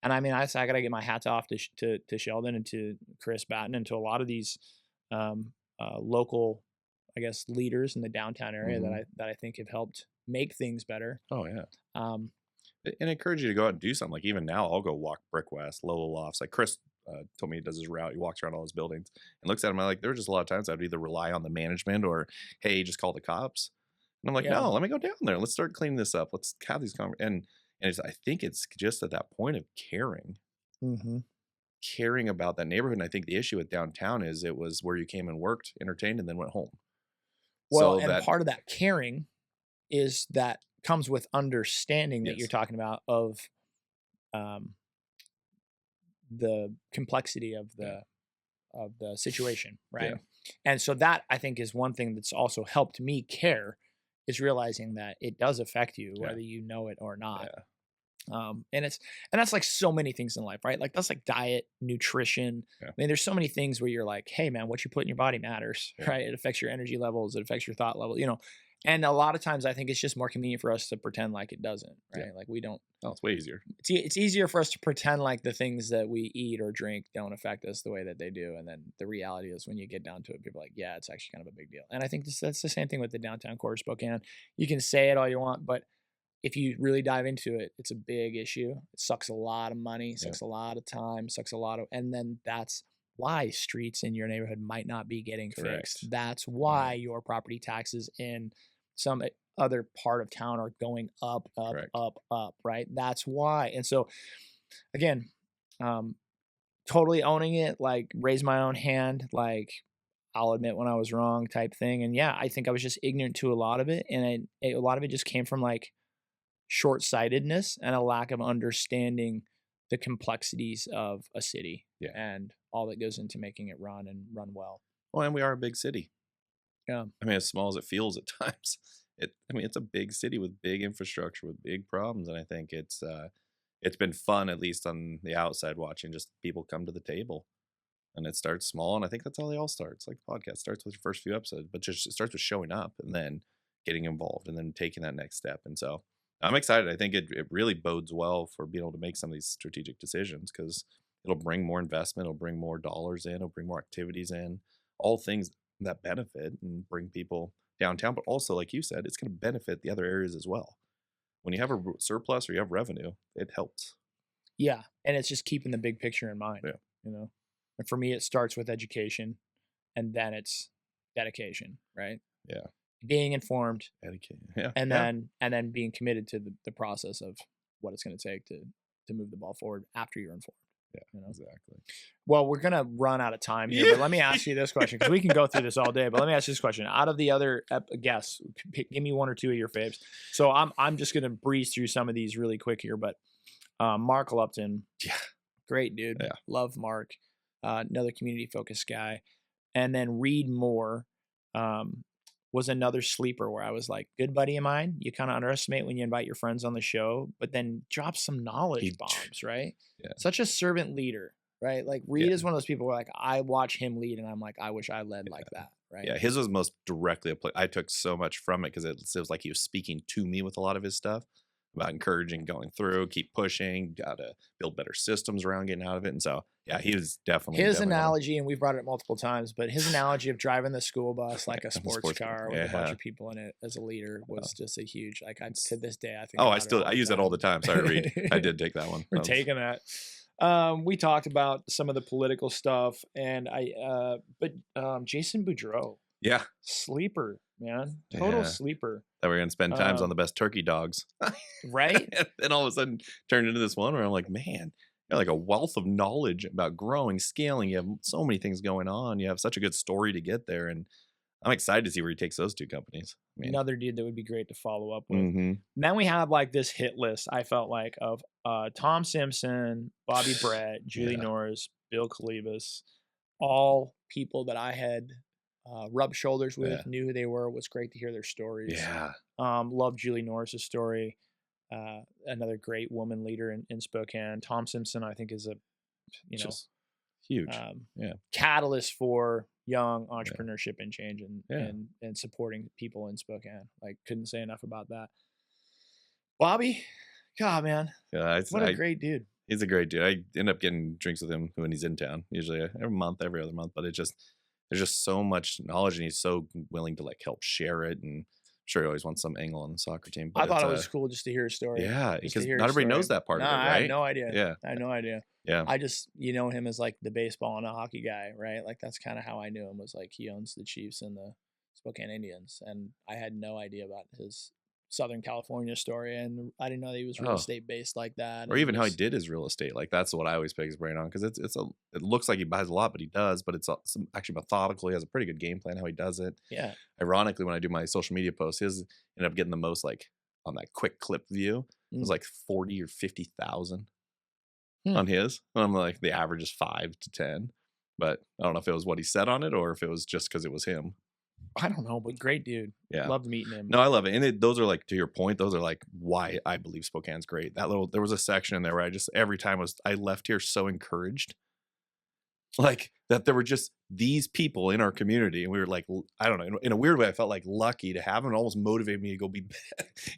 And I mean, I got to get my hats off to Sheldon and to Chris Batten and to a lot of these local, I guess, leaders in the downtown area Mhm. that I think have helped make things better. Oh, yeah. Um, And encourage you to go out and do something. Like, even now, I'll go walk Brick West, Lola Lofts. Like, Chris told me he does his route. He walks around all his buildings and looks at them. I'm like, there were just a lot of times I'd either rely on the management or, hey, just call the cops. And I'm like, yeah. no, let me go down there. Let's start cleaning this up. Let's have these and I think it's just at that point of Hmm. caring about that neighborhood. And I think the issue with downtown is it was where you came and worked, entertained, and then went home. Well, So and that, part of that caring is that comes with understanding that you're yes, talking about of um, the complexity yeah, of the situation, yeah, right? And so that I think is one thing that's also helped me care is realizing that it does affect you yeah, whether you know it or not. yeah, And that's like so many things in life, right? Like that's like diet, nutrition. I yeah, mean, there's so many things where you're like, hey man, what you put in your body matters, yeah, right? It affects your energy levels, it affects your thought level, you know. And a lot of times I think it's just more convenient for us to pretend like it doesn't, yeah. right? Like we don't Oh, it's way easier. it's easier for us to pretend like the things that we eat or drink don't affect us the way that they do. And then the reality is when you get down to it, people are like, yeah, it's actually kind of a big deal. And I think that's the same thing with the downtown core of Spokane. You can say it all you want, but if you really dive into it, it's a big issue. It sucks a lot of money, Yeah, sucks a lot of time, sucks a lot of, and then that's why streets in your neighborhood might not be getting fixed. correct. That's Right, why your property taxes in some other part of town are going up, up, correct. up, up, right? That's why. And so again, um, totally owning it, like raise my own hand, like I'll admit when I was wrong type thing. And yeah, I think I was just ignorant to a lot of it. And a lot of it just came from like short-sightedness and a lack of understanding the complexities of a city Yeah. and all that goes into making it run and run well. Well, and we are a big city. Yeah. I mean, as small as it feels at times, I mean, it's a big city with big infrastructure, with big problems, and I think it's been fun, at least on the outside, watching just people come to the table. And it starts small, and I think that's how they all start. It's like a podcast starts with your first few episodes, but just it starts with showing up and then getting involved and then taking that next step. And so I'm excited. I think it really bodes well for being able to make some of these strategic decisions because it'll bring more investment, it'll bring more dollars in, it'll bring more activities in, all things that benefit and bring people downtown. But also, like you said, it's going to benefit the other areas as well. When you have a surplus or you have revenue, it helps. Yeah. And it's just keeping the big picture in mind, Yeah. you know. And for me, it starts with education and then it's dedication, right? Yeah. Being informed Etiquette. Yeah. and Yeah. then being committed to the process of what it's going to take to move the ball forward after you're informed, Yeah. you know. Exactly. Well, we're gonna run out of time here, Yeah. but let me ask you this question because we can go through this all day. But let me ask you this question: out of the other guests, give me one or two of your faves. So I'm just gonna breeze through some of these really quick here. But Mark Lupton, Yeah. great dude, Yeah. love Mark, another community focused guy, and then Reed Moore was another sleeper where I was like, good buddy of mine. You kind of underestimate when you invite your friends on the show, but then drop some knowledge He bombs, right? Yeah. Such a servant leader, right? Like Reed Yeah. is one of those people where like I watch him lead and I'm like, I wish I led like that, right? Yeah, his was most directly I took so much from it because it was like he was speaking to me with a lot of his stuff about encouraging going through, keep pushing, gotta build better systems around getting out of it. And so, yeah, he was His definitely one of analogy, and we've brought it multiple times, but his analogy of driving the school bus like a the sports car with a bunch Yeah. of people in it as a leader was just a huge, like I, to this day, I think Oh, about it all I the use that all the time. Sorry, Reed. I time. did take that one. We're That was- taking that. We talked about some of the political stuff, and Jason Boudreau, yeah, sleeper, man, total yeah. sleeper, That we're gonna spend times on um, the best turkey dogs. right? And then all of a sudden turned into this one where I'm like, man, you're like a wealth of knowledge about growing, scaling. You have so many things going on. You have such a good story to get there. And I'm excited to see where he takes those two companies. I mean, Another dude that would be great to follow up with. mm-hmm. And then we have like this hit list. I felt like of Tom Simpson, Bobby Brett, Julie Yeah. Norris, Bill Kalibas, all people that I had rubbed shoulders with, Yeah. knew who they were. It was great to hear their stories. Yeah. Loved Julie Norris's story. Another great woman leader in Spokane. Tom Simpson, I think, is a Just Huge. Yeah. catalyst for young Yeah. entrepreneurship and change and Yeah. and supporting people in Spokane. Like, couldn't say enough about that. Bobby, God, man, Yeah. what a great dude. He's a great dude. I end up getting drinks with him when he's in town, usually every month, every other month. But there's just so much knowledge, and he's so willing to like help share it. And I'm sure he always wants some angle on the soccer team. I But thought it's it was cool just to hear a story. yeah, Just to because hear not a everybody story. knows that part No, of it, I had right? no idea. Yeah, I had no idea. yeah. I just, know him as like the baseball and a hockey guy, right? Like that's kind of how I knew him, was like he owns the Chiefs and the Spokane Indians. And I had no idea about his Southern California story. And I didn't know that he was real Oh, estate based like that. or And even how he was, did his real estate. Like that's what I always pick his brain on because it looks like he buys a lot, but he does. But it's actually methodical. He has a pretty good game plan how he does it. yeah. Ironically, when I do my social media posts, his end up getting the most like on that quick clip view. It was Mm. like 40 or 50,000 Hmm. on his. And I'm like the average is 5 to 10, but I don't know if it was what he said on it or if it was just because it was him. I don't know, but great dude. Yeah. Loved meeting him. No, I love it. And those are like, to your point, those are like why I believe Spokane's great. There was a section in there where every time I left here so encouraged, like that there were just these people in our community. And we were like, I don't know, in a weird way, I felt like lucky to have them. It almost motivated me to go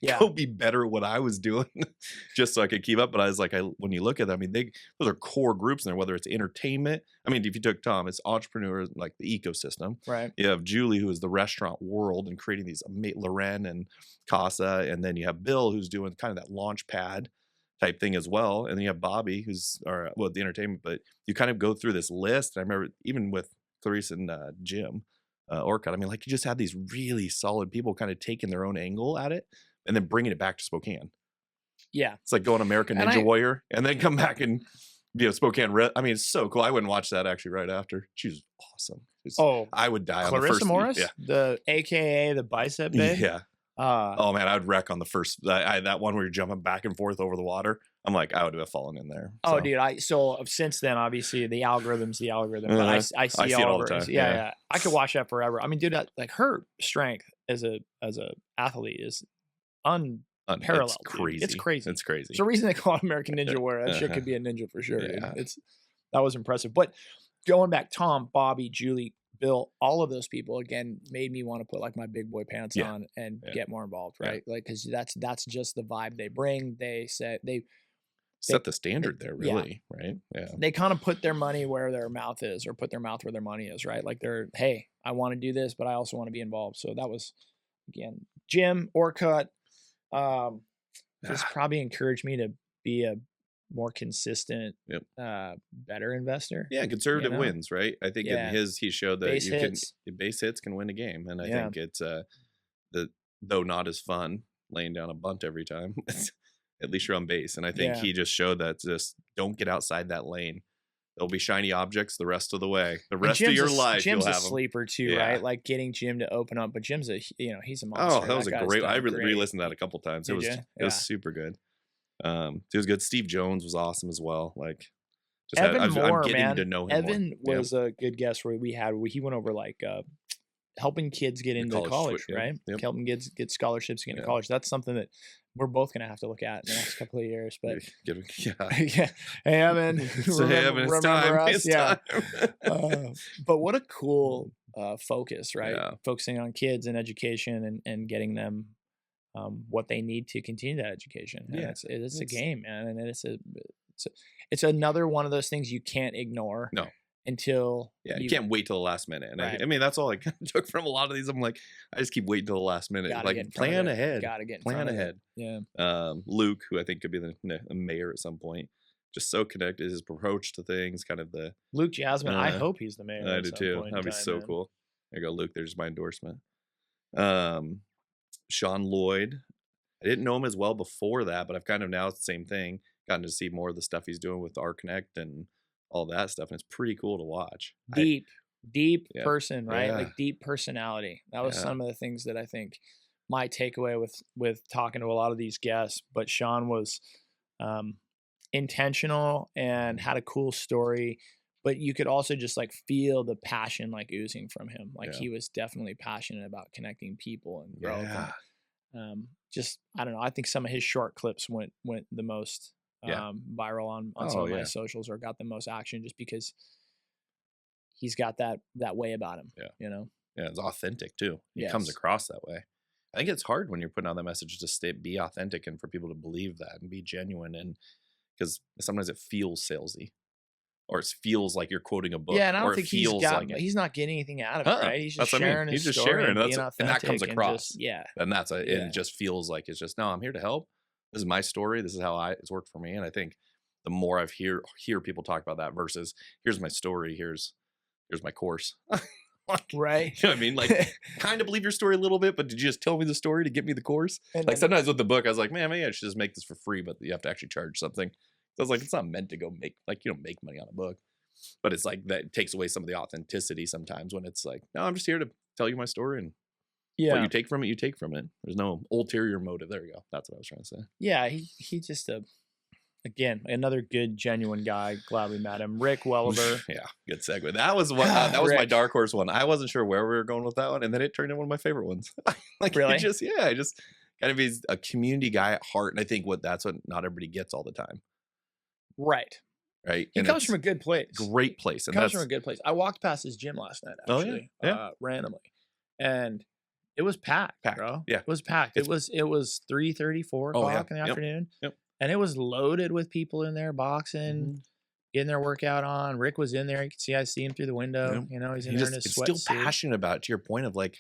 Yeah. go be better at what I was doing just so I could keep up. But I was like, when you look at them, I mean, those are core groups in there, whether it's entertainment. I mean, if you took Tom, it's entrepreneurs, like the ecosystem. Right. You have Julie, who is the restaurant world and creating these Loren and Casa. And then you have Bill, who's doing kind of that launch pad type thing as well. And then you have Bobby, who's the entertainment. But you kind of go through this list. And I remember even with Clarice and Jim Orcutt, I mean, like you just had these really solid people kind of taking their own angle at it and then bringing it back to Spokane. Yeah. It's like going American And Ninja Warrior and then come back and Spokane Red. I mean, it's so cool. I wouldn't watch that actually right after. She's awesome. I would die on the Clarissa first. Morris, Yeah. the AKA the bicep babe. Yeah. Oh man, I would wreck on the first that one where you're jumping back and forth over the water. I'm like, I would have fallen in there. Oh, So. dude, since then, obviously the algorithm's the algorithm, but I see it all over the it. time. Yeah. I could watch that forever. I mean, dude, like her strength as a athlete is unparalleled. It's crazy. It's crazy. It's crazy. There's a reason they call it American Ninja Warrior. That shit could be a ninja for sure. Yeah. Dude. That was impressive. But going back, Tom, Bobby, Julie, Bill, all of those people again made me want to put like my big boy pants on and get more involved, right? Like because that's just the vibe they bring. They set the standard there, really, right? Yeah. They kind of put their money where their mouth is, or put their mouth where their money is, right? Like hey, I want to do this, but I also want to be involved. So that was again Jim Orcutt. Just probably encouraged me to be a more consistent, better investor. Yeah, conservative wins, right? I think in he showed that base hits can win a game, and I think it's though not as fun laying down a bunt every time. At least you're on base, and I think he just showed that just don't get outside that lane. There'll be shiny objects the rest of the way. The rest of your life, Jim's you'll a have sleeper too, right? Like getting Jim to open up, but Jim's he's a monster. Oh, that was a great. I re-listened to that a couple times. It was super good. It was good. Steve Jones was awesome as well. Like, Evan Moore, I'm getting man. to know him. Evan was a good guest where he went over like helping kids get into college, right? Yep. Helping kids get scholarships to get into college. That's something that we're both gonna have to look at in the next couple of years. But Hey, Evan, remember time. us? But what a cool focus, right? Yeah. Focusing on kids and education and getting them what they need to continue that education. And it's a game, man, and it's another one of those things you can't ignore. No. Until you can't wait till the last minute. And I mean, that's all I took from a lot of these. I'm like, I just keep waiting till the last minute. Like, plan ahead. Gotta get plan ahead. Yeah. Luke, who I think could be the mayor at some point, just so connected. His approach to things, kind of the Luke Jasmine. I hope he's the mayor. I do too. That'd be so cool. There you go, Luke. There's my endorsement. Sean Lloyd. I didn't know him as well before that, but I've kind of now it's the same thing. Gotten to see more of the stuff he's doing with our Connect and all that stuff, and it's pretty cool to watch. Deep person, right? Like deep personality. That was some of the things that I think my takeaway with talking to a lot of these guests. But Sean was intentional and had a cool story, but you could also just like feel the passion like oozing from him. Like he was definitely passionate about connecting people and growth. And, just I don't know. I think some of his short clips went the most viral on some of my socials, or got the most action, just because he's got that way about him. Yeah. You know. Yeah, it's authentic too. He comes Yes. across that way. I think it's hard when you're putting out that message to be authentic and for people to believe that and be genuine, and because sometimes it feels salesy, or it feels like you're quoting a book, Yeah, and I don't or it think feels like it. he's not getting anything out of it, right? He's just That's what I mean. sharing his He's just story sharing. and being And that authentic comes and across. just, yeah. And and Yeah. it just feels like it's just, no, I'm here to help. This is my story. This is how it's worked for me. And I think the more I've hear people talk about that versus here's my story, here's my course. Right. You know what I mean? Like, kind of believe your story a little bit, but did you just tell me the story to get me the course? And Like then, sometimes with the book, I was like, man, maybe I should just make this for free, but you have to actually charge something. So I was like, it's not meant to go make, like, you don't make money on a book, but it's like that takes away some of the authenticity sometimes when it's like, no, I'm just here to tell you my story, and what yeah. you take from it, you take from it. There's no ulterior motive. There you go. That's what I was trying to say. Yeah, he just again, another good, genuine guy. Glad we met him. Rick Welliver. Yeah, good segue. That was what that was my Rick. dark horse one. I wasn't sure where we were going with that one, and then it turned into one of my favorite ones. Like, Really? I just kind of is a community guy at heart, and I think that's what not everybody gets all the time, Right. right? He And comes it's from a good place. great place, and Comes that's from a good place. I walked past his gym last night, Oh, yeah, actually, yeah. randomly, and it was packed, bro. Yeah. It was packed. It was 3:30, 4 Oh, yeah. o'clock in the Yep. afternoon, Yep. and it was loaded with people in there boxing, Mhm. getting their workout on. Rick was in there. You could see I see him through the window. Yep. You know, he's in He there just in his is still sweatsuit. passionate about it, to your point of like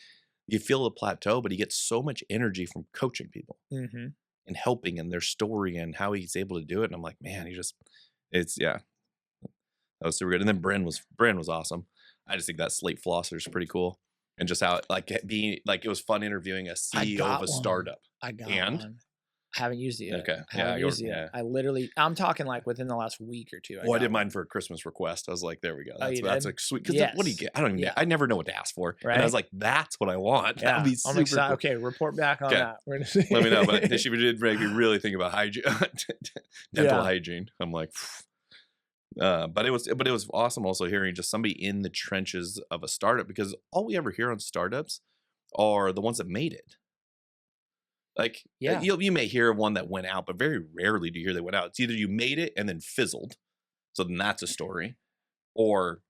you feel the plateau, but he gets so much energy from coaching people Mm-hmm. and helping and their story and how he's able to do it. And I'm like, man, it's that was super good. And then Bren was awesome. I just think that slate flosser is pretty cool. And just how it was fun interviewing a CEO got of a one. startup. I got And? one. I haven't used it yet. Okay. I Yeah, haven't used it yet. I'm talking like within the last week or two. Well, I did mine for a Christmas request. I was like, there we go. Oh, you That's did? a sweet. Because what do you Yes. get? I don't even. Yeah. I never know what to ask for. Right? And I was like, that's what I want. That would be I'm super excited. cool. Okay, report back on Okay. that. We're gonna see. Let me know. But she did make me really think about hygiene, dental hygiene. I'm like, but it was awesome also hearing just somebody in the trenches of a startup, because all we ever hear on startups are the ones that made it. Like, Yeah. you may hear of one that went out, but very rarely do you hear they went out. It's either you made it and then fizzled, so then that's a story, or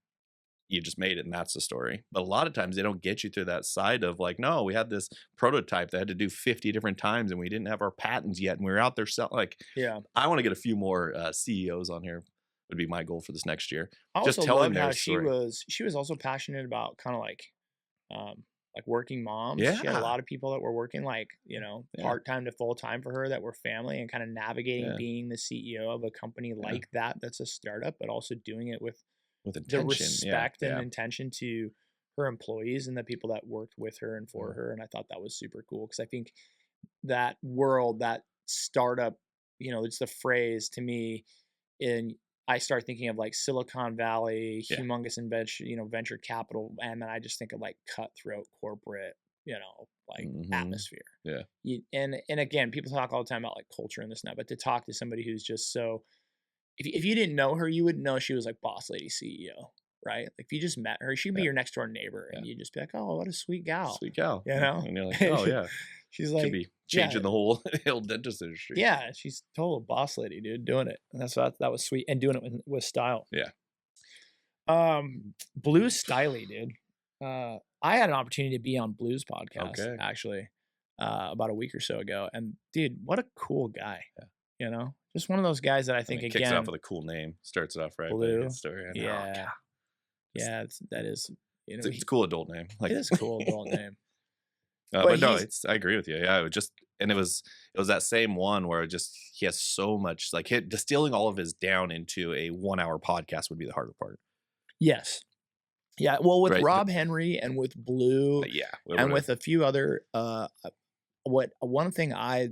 you just made it and that's the story. But a lot of times they don't get you through that side of like, no, we had this prototype that had to do 50 different times and we didn't have our patents yet, and we were out there selling. Like, Yeah. I want to get a few more CEOs on here. Would be my goal for this next year. I Just also telling loved their how story. she was also passionate about kind of like working moms. She had Yeah. a lot of people that were working like, Yeah. part-time to full-time for her that were family, and kind of navigating Yeah. being the CEO of a company like that's a startup, but also doing it with With the intention. respect and Yeah. intention to her employees and the people that worked with her and for her. And I thought that was super cool, because I think that world, that startup, it's the phrase to me, and I start thinking of like Silicon Valley, Yeah. humongous venture capital, and then I just think of like cutthroat corporate, Mhm. atmosphere. Yeah. And again, people talk all the time about like culture and this and that, but to talk to somebody who's just so, if you didn't know her, you would know she was like boss lady CEO, right? Like if you just met her, she'd be Yeah. your next door neighbor, and you'd just be like, oh, what a sweet gal. Sweet gal. You know? And you're like, oh yeah. She's Could like, be changing the whole dentist industry. yeah, she's total boss lady, dude, doing it. And that was sweet, and doing it with style. Yeah. Blues Styley, dude. I had an opportunity to be on Blues podcast Okay. actually about a week or so ago, and dude, what a cool guy. Yeah. Just one of those guys that I think Kicks it again, off with a cool name. Starts it off right. Blue. Good story. And, yeah, God, yeah, that is, it's a cool adult name. Like, it is a cool adult name. but no, I agree with you. Yeah, it was that same one where he has so much, like, distilling all of his down into a 1 hour podcast would be the harder part. Yes. Yeah. Well, with Right. Rob Henry and with Blue, Yeah. and with a few other, one thing I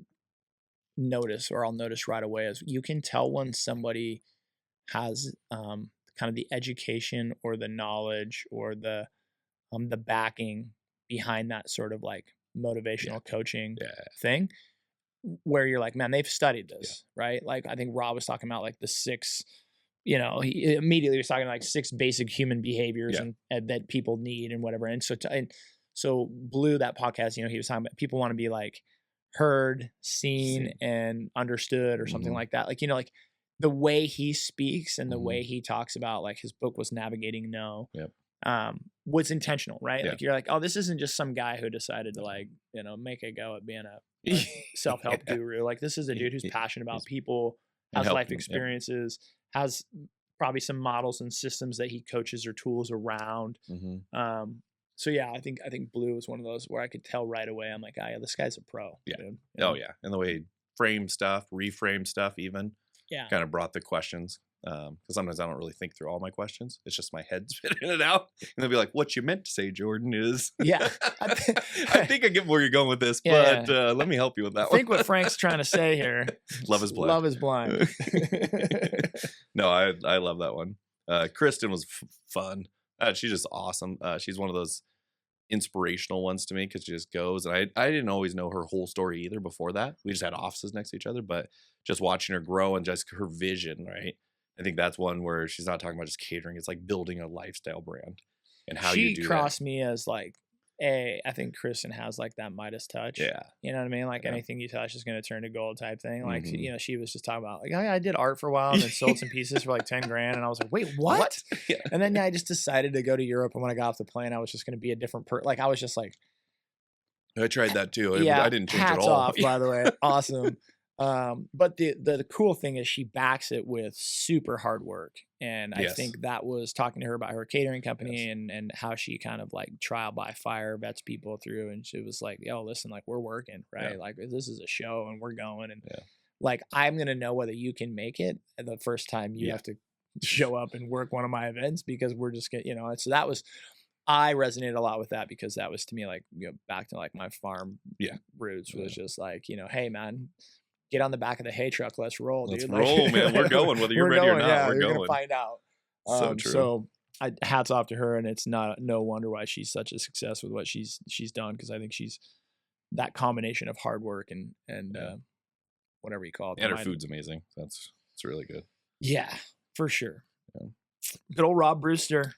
notice, or I'll notice right away, is you can tell when somebody has kind of the education or the knowledge or the backing behind that sort of like motivational coaching thing, where you're like, man, they've studied this, right? Like I think Rob was talking about like the 6, he immediately was talking like 6 basic human behaviors and that people need and whatever. And so Blue, that podcast, he was talking about people want to be like heard, seen, and understood, or something like that. Like, like the way he speaks and the way he talks about, like his book was Navigating No. Yep. was intentional, right? Yeah. Like you're like, oh, this isn't just some guy who decided to like, make a go at being a self-help Yeah. guru. Like this is a dude who's He passionate about he's people, and has life helping them. Yep. experiences, has probably some models and systems that he coaches or tools around. Mhm. So yeah, I think Blue is one of those where I could tell right away. I'm like, oh yeah, this guy's a pro. Yeah. Dude. Oh, yeah, and the way he framed stuff, reframed stuff even, Yeah. kinda brought the questions, because sometimes I don't really think through all my questions. It's just my head spitting it out, and they'll be like, "What you meant to say, Jordan, is" Yeah. I think I get where you're going with this, Yeah, but, let me help you with I that one. think what Frank's trying to say here, Love is blind. love is blind. No, I love that one. Kristen was fun. She's just awesome. She's one of those inspirational ones to me because she just goes, and I didn't always know her whole story either before that. We just had offices next to each other, but just watching her grow and just her vision, right? I think that's one where she's not talking about just catering. It's like building a lifestyle brand and how you She do that. crossed me as like, I think Kristen has like that Midas touch. Yeah. You know what I mean? Like Yeah. anything you touch is going to turn to gold type thing. Like, Mhm. she was just talking about like, oh, yeah, I did art for a while and then sold some pieces for like 10 grand. And I was like, wait, what? Yeah. And then I just decided to go to Europe. And when I got off the plane, I was just going to be a different person. Like, I was just like, I tried that too. yeah, I didn't change at hats all. off, by the way. Awesome. But the cool thing is she backs it with super hard work. And I Yes. think that was talking to her about her catering company Yes. and how she kind of like trial by fire vets people through. And she was like, yo, listen, like we're working, right? Yeah. Like this is a show and we're going. And Yeah. like, I'm going to know whether you can make it the first time you Yeah. have to show up and work one of my events because we're just getting, and so that was, I resonated a lot with that because that was to me like, back to like my farm Yeah. roots was just like, hey man, get on the back of the hay truck. Let's roll, Let's dude. roll, man. We're going, whether you're we're ready or going, not, yeah, we're you're going. gonna find out. So true. So hats off to her, and it's no wonder why she's such a success with what she's done because I think she's that combination of hard work and Yeah. whatever you call it. And her food's amazing. It's really good. Yeah, for sure. Yeah. Good old Rob Brewster.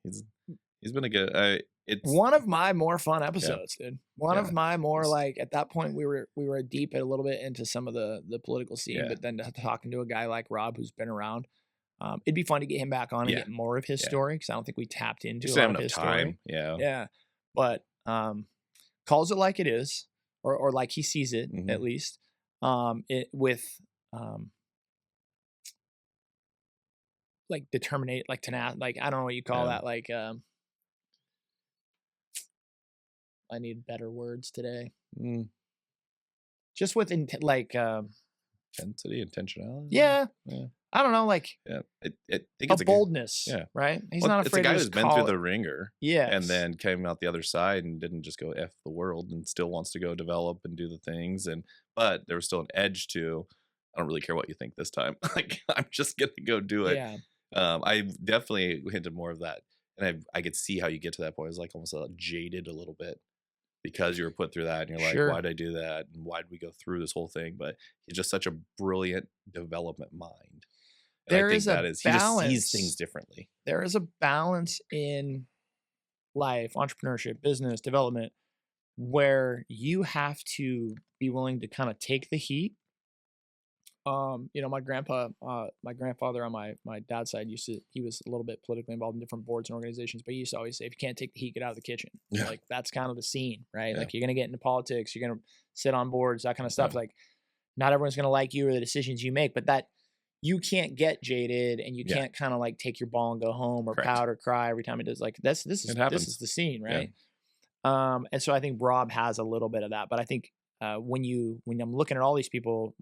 He's been a good. It's One of my more fun episodes, dude. One of Yeah. my more like at that point we were deep a little bit into some of the political scene, Yeah. but then talking to a guy like Rob who's been around, it'd be fun to get him back on and Yeah. get more of his Yeah. story because I don't think we tapped into just a have lot of enough his time. story. Yeah. Yeah, but calls it like it is, or like he sees it Mhm. at least. It with like determinate, like tenacity, like I don't know what you call Yeah. that, like I need better words today. Mm. Just with like Intensity, intentionality. yeah, Yeah. I don't know, like Yeah. I think a it's boldness, Yeah. right? He's Well, not it's a afraid guy to who's just been call through it. the ringer Yes. and then came out the other side and didn't just go F the world and still wants to go develop and do the things. But there was still an edge to, I don't really care what you think this time. Like, I'm just going to go do it. Yeah, I definitely hinted more of that. And I could see how you get to that point. It's like almost jaded a little bit because you were put through that and you're like, sure. why'd I do that? And why'd we go through this whole thing? But he's just such a brilliant development mind. And There I think is a that is, he just sees balance. things differently. There is a balance in life, entrepreneurship, business, development, where you have to be willing to kind of take the heat. My grandfather on my dad's side he was a little bit politically involved in different boards and organizations, but he used to always say, if you can't take the heat, get out of the kitchen. Yeah. Like that's kind of the scene, right? Yeah. Like you're gonna get into politics, you're gonna sit on boards, that kind of stuff. Yeah. Like not everyone's gonna like you or the decisions you make, but that you can't jaded and you Yeah. can't kind of like take your ball and go home or Correct. pout or cry every time it does. Like this It is happens. the scene, Yeah. right? And so I think Rob has a little bit of that, but I think when I'm looking at all these people,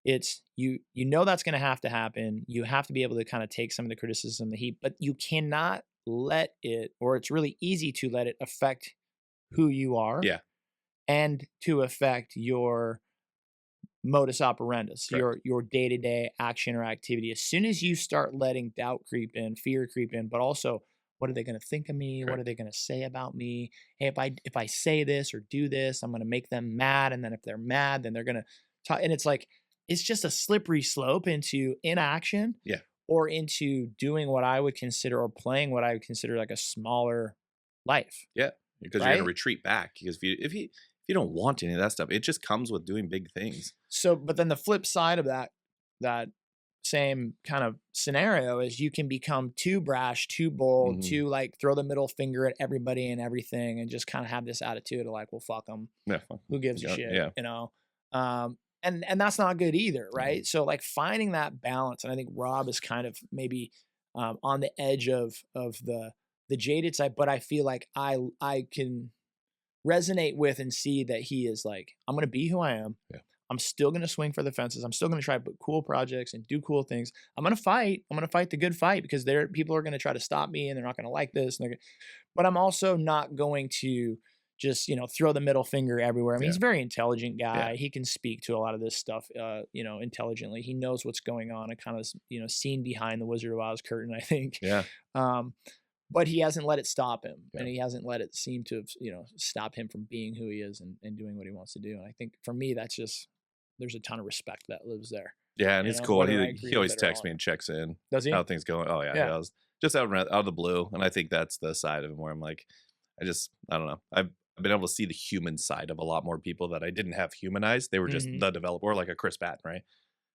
it's that's going to happen. You have to be able to kind of take some of the criticism, the heat, but you cannot let it, or it's really easy to let it affect who you are, Yeah. and to affect your modus operandus, Correct. your day-to-day action or activity. As soon as you start letting doubt creep in, fear creep in, but also what are they going to think of me? What Correct. are they going to say about me? Hey, if I say this or do this, I'm going to make them mad, and then if they're mad, then they're going to talk. And it's like it's just a slippery slope into inaction, Yeah. or into doing what I would consider, or playing what I would consider like a smaller life. Yeah. Because you're going Right? to retreat back. Because if you don't want any of that stuff, it just comes with doing big things. So, but then the flip side of that same kind of scenario is you can become too brash, too bold, Mhm. too like throw the middle finger at everybody and everything and just kind of have this attitude of like, well, fuck them. Yeah, fine. Who gives a Yeah, shit, yeah. you know? And that's not good either, No. right? So like finding that balance, and I think Rob is kind of maybe on the edge of the jaded side, but I feel like I can resonate with and see that he is like, I'm gonna be who I am. Yeah. I'm still gonna swing for the fences. I'm still gonna try to put cool projects and do cool things. I'm gonna fight. I'm gonna fight the good fight because people are gonna try to stop me and they're not gonna like this. But I'm also not going to just throw the middle finger everywhere. I mean, Yeah. he's a very intelligent Yeah. guy. He can speak to a lot of this stuff, intelligently. He knows what's going on and kind of seen behind the Wizard of Oz curtain, I think. Yeah. Um, but he hasn't let it stop him, Yeah. and he hasn't let it seem to have stop him from being who he is and doing what he wants to do. And I think for me, that's just there's a ton of respect that lives there. Yeah, and it's cool. Whether I He agree with always it or texts not. me and checks in. Does he? How things going. Oh, yeah, he Yeah. does. Just out of the blue, and I think that's the side of him where I'm like, I don't know. I've been able to see the human side of a lot more people that I didn't have humanized. They were just Mhm. the developer, or like a Chris Patton, right?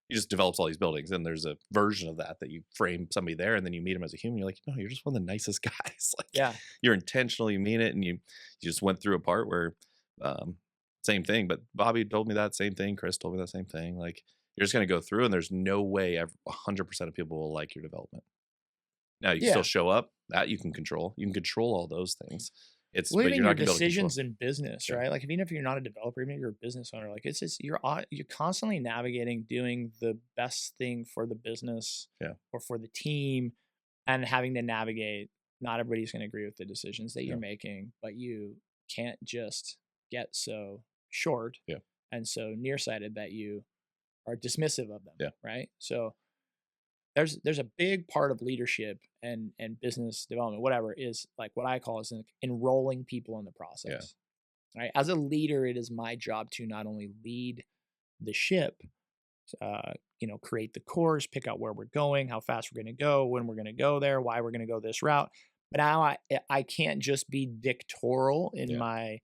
He just develops all these buildings, and there's a version of that you frame somebody there, and then you meet him as a human. You're like, no, you're just one of the nicest guys. Like, Yeah. you're intentional, you mean it, and you just went through a part where, um, same thing. But Bobby told me that same thing. Chris told me that same thing. Like, you're just gonna go through, and there's no way 100% of people will like your development. Now you can still Yeah. show up. That you can control. You can control all those things. Well, But even you're your not gonna be able to control. decisions in business, Yeah. right? Like, even if you're not a developer, even if you're a business owner, like it's just you're constantly navigating, doing the best thing for the business, Yeah. or for the team, and having to navigate. Not everybody's going to agree with the decisions that you're Yeah. making, but you can't just get so short Yeah. and so nearsighted that you are dismissive of them, Yeah. right? So there's a big part of leadership and business development, whatever, is like what I call is enrolling people in the process. Right? As a leader, it is my job to not only lead the ship, create the course, pick out where we're going, how fast we're going to go, when we're going to go there, why we're going to go this route. But now I can't just be dictatorial in Yeah. my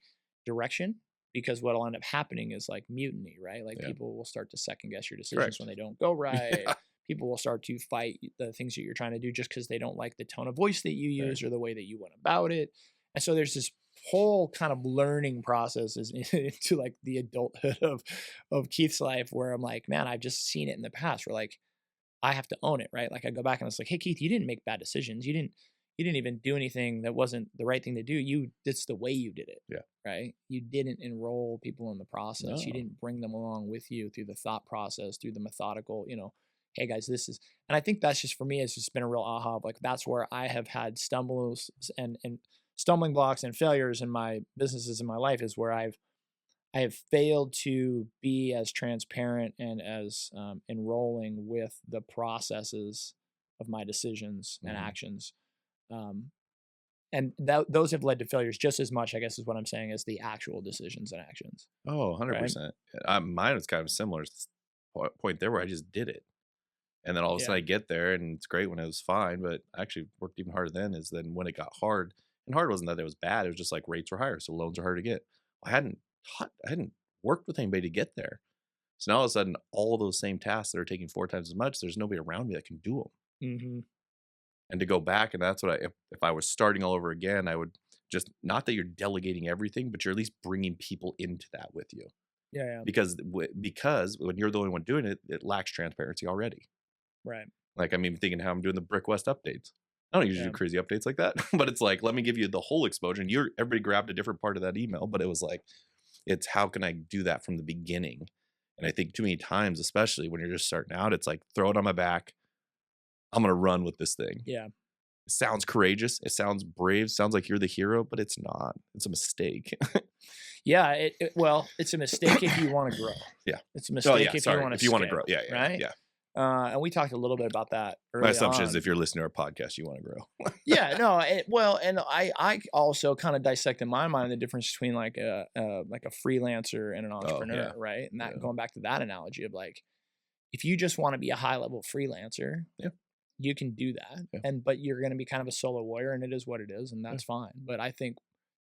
direction, because what'll end up happening is like mutiny, right? Like Yeah. people will start to second guess your decisions Correct. when they don't go right. Yeah. People will start to fight the things that you're trying to do just because they don't like the tone of voice that you Right. use or the way that you went about it. And so there's this whole kind of learning processes into like the adulthood of Keith's life, where I'm like, man, I've just seen it in the past where like I have to own it, right? Like I go back and it's like, hey Keith, you didn't make bad decisions. You didn't even do anything that wasn't the right thing to do. It's the way you did it. Yeah. Right. You didn't enroll people in the process. You No. didn't bring them along with you through the thought process, through the methodical, hey guys, this is, and I think that's just for me, it's just been a real aha of like, that's where I have had stumbles and stumbling blocks and failures in my businesses in my life, is where I have failed to be as transparent and as enrolling with the processes of my decisions and Mhm. actions. Um, and those have led to failures just as much, I guess, is what I'm saying, as the actual decisions and actions. Oh, Right? 100%. Mine was kind of similar point there where I just did it. And then all of a Yeah. sudden I get there and it's great when it was fine, but I actually worked even harder then is then when it got hard. And hard wasn't that it was bad. It was just like rates were higher. So loans are harder to get. I hadn't worked with anybody to get there. So now all of a sudden, all those same tasks that are taking 4 times as much, there's nobody around me that can do them. Mm-hmm. And to go back, and that's what if I was starting all over again, I would just, not that you're delegating everything, but you're at least bringing people into that with you. Yeah. Yeah. Because when you're the only one doing it, it lacks transparency already. Right. Like, I'm even thinking how I'm doing the Brick West updates. I don't usually Yeah. do crazy updates like that, but it's like, let me give you the whole exposure. And everybody grabbed a different part of that email, but it was like, it's how can I do that from the beginning? And I think too many times, especially when you're just starting out, it's like, throw it on my back. I'm going to run with this thing. Yeah. It sounds courageous. It sounds brave. Sounds like you're the hero, but it's not. It's a mistake. Yeah. Well, it's a mistake if you want to grow. Yeah. It's a mistake if sorry. you want to If you want to scale, grow. Yeah. Yeah. right? Yeah. And we talked a little bit about that early My assumption on. is if you're listening to our podcast, you want to grow. Yeah, no, and I also kind of dissect in my mind the difference between like a freelancer and an entrepreneur, yeah. right? And that Yeah. going back to that analogy of like, if you just want to be a high level freelancer, Yeah. you can do that, Yeah. but you're going to be kind of a solo warrior, and it is what it is, and that's fine. But I think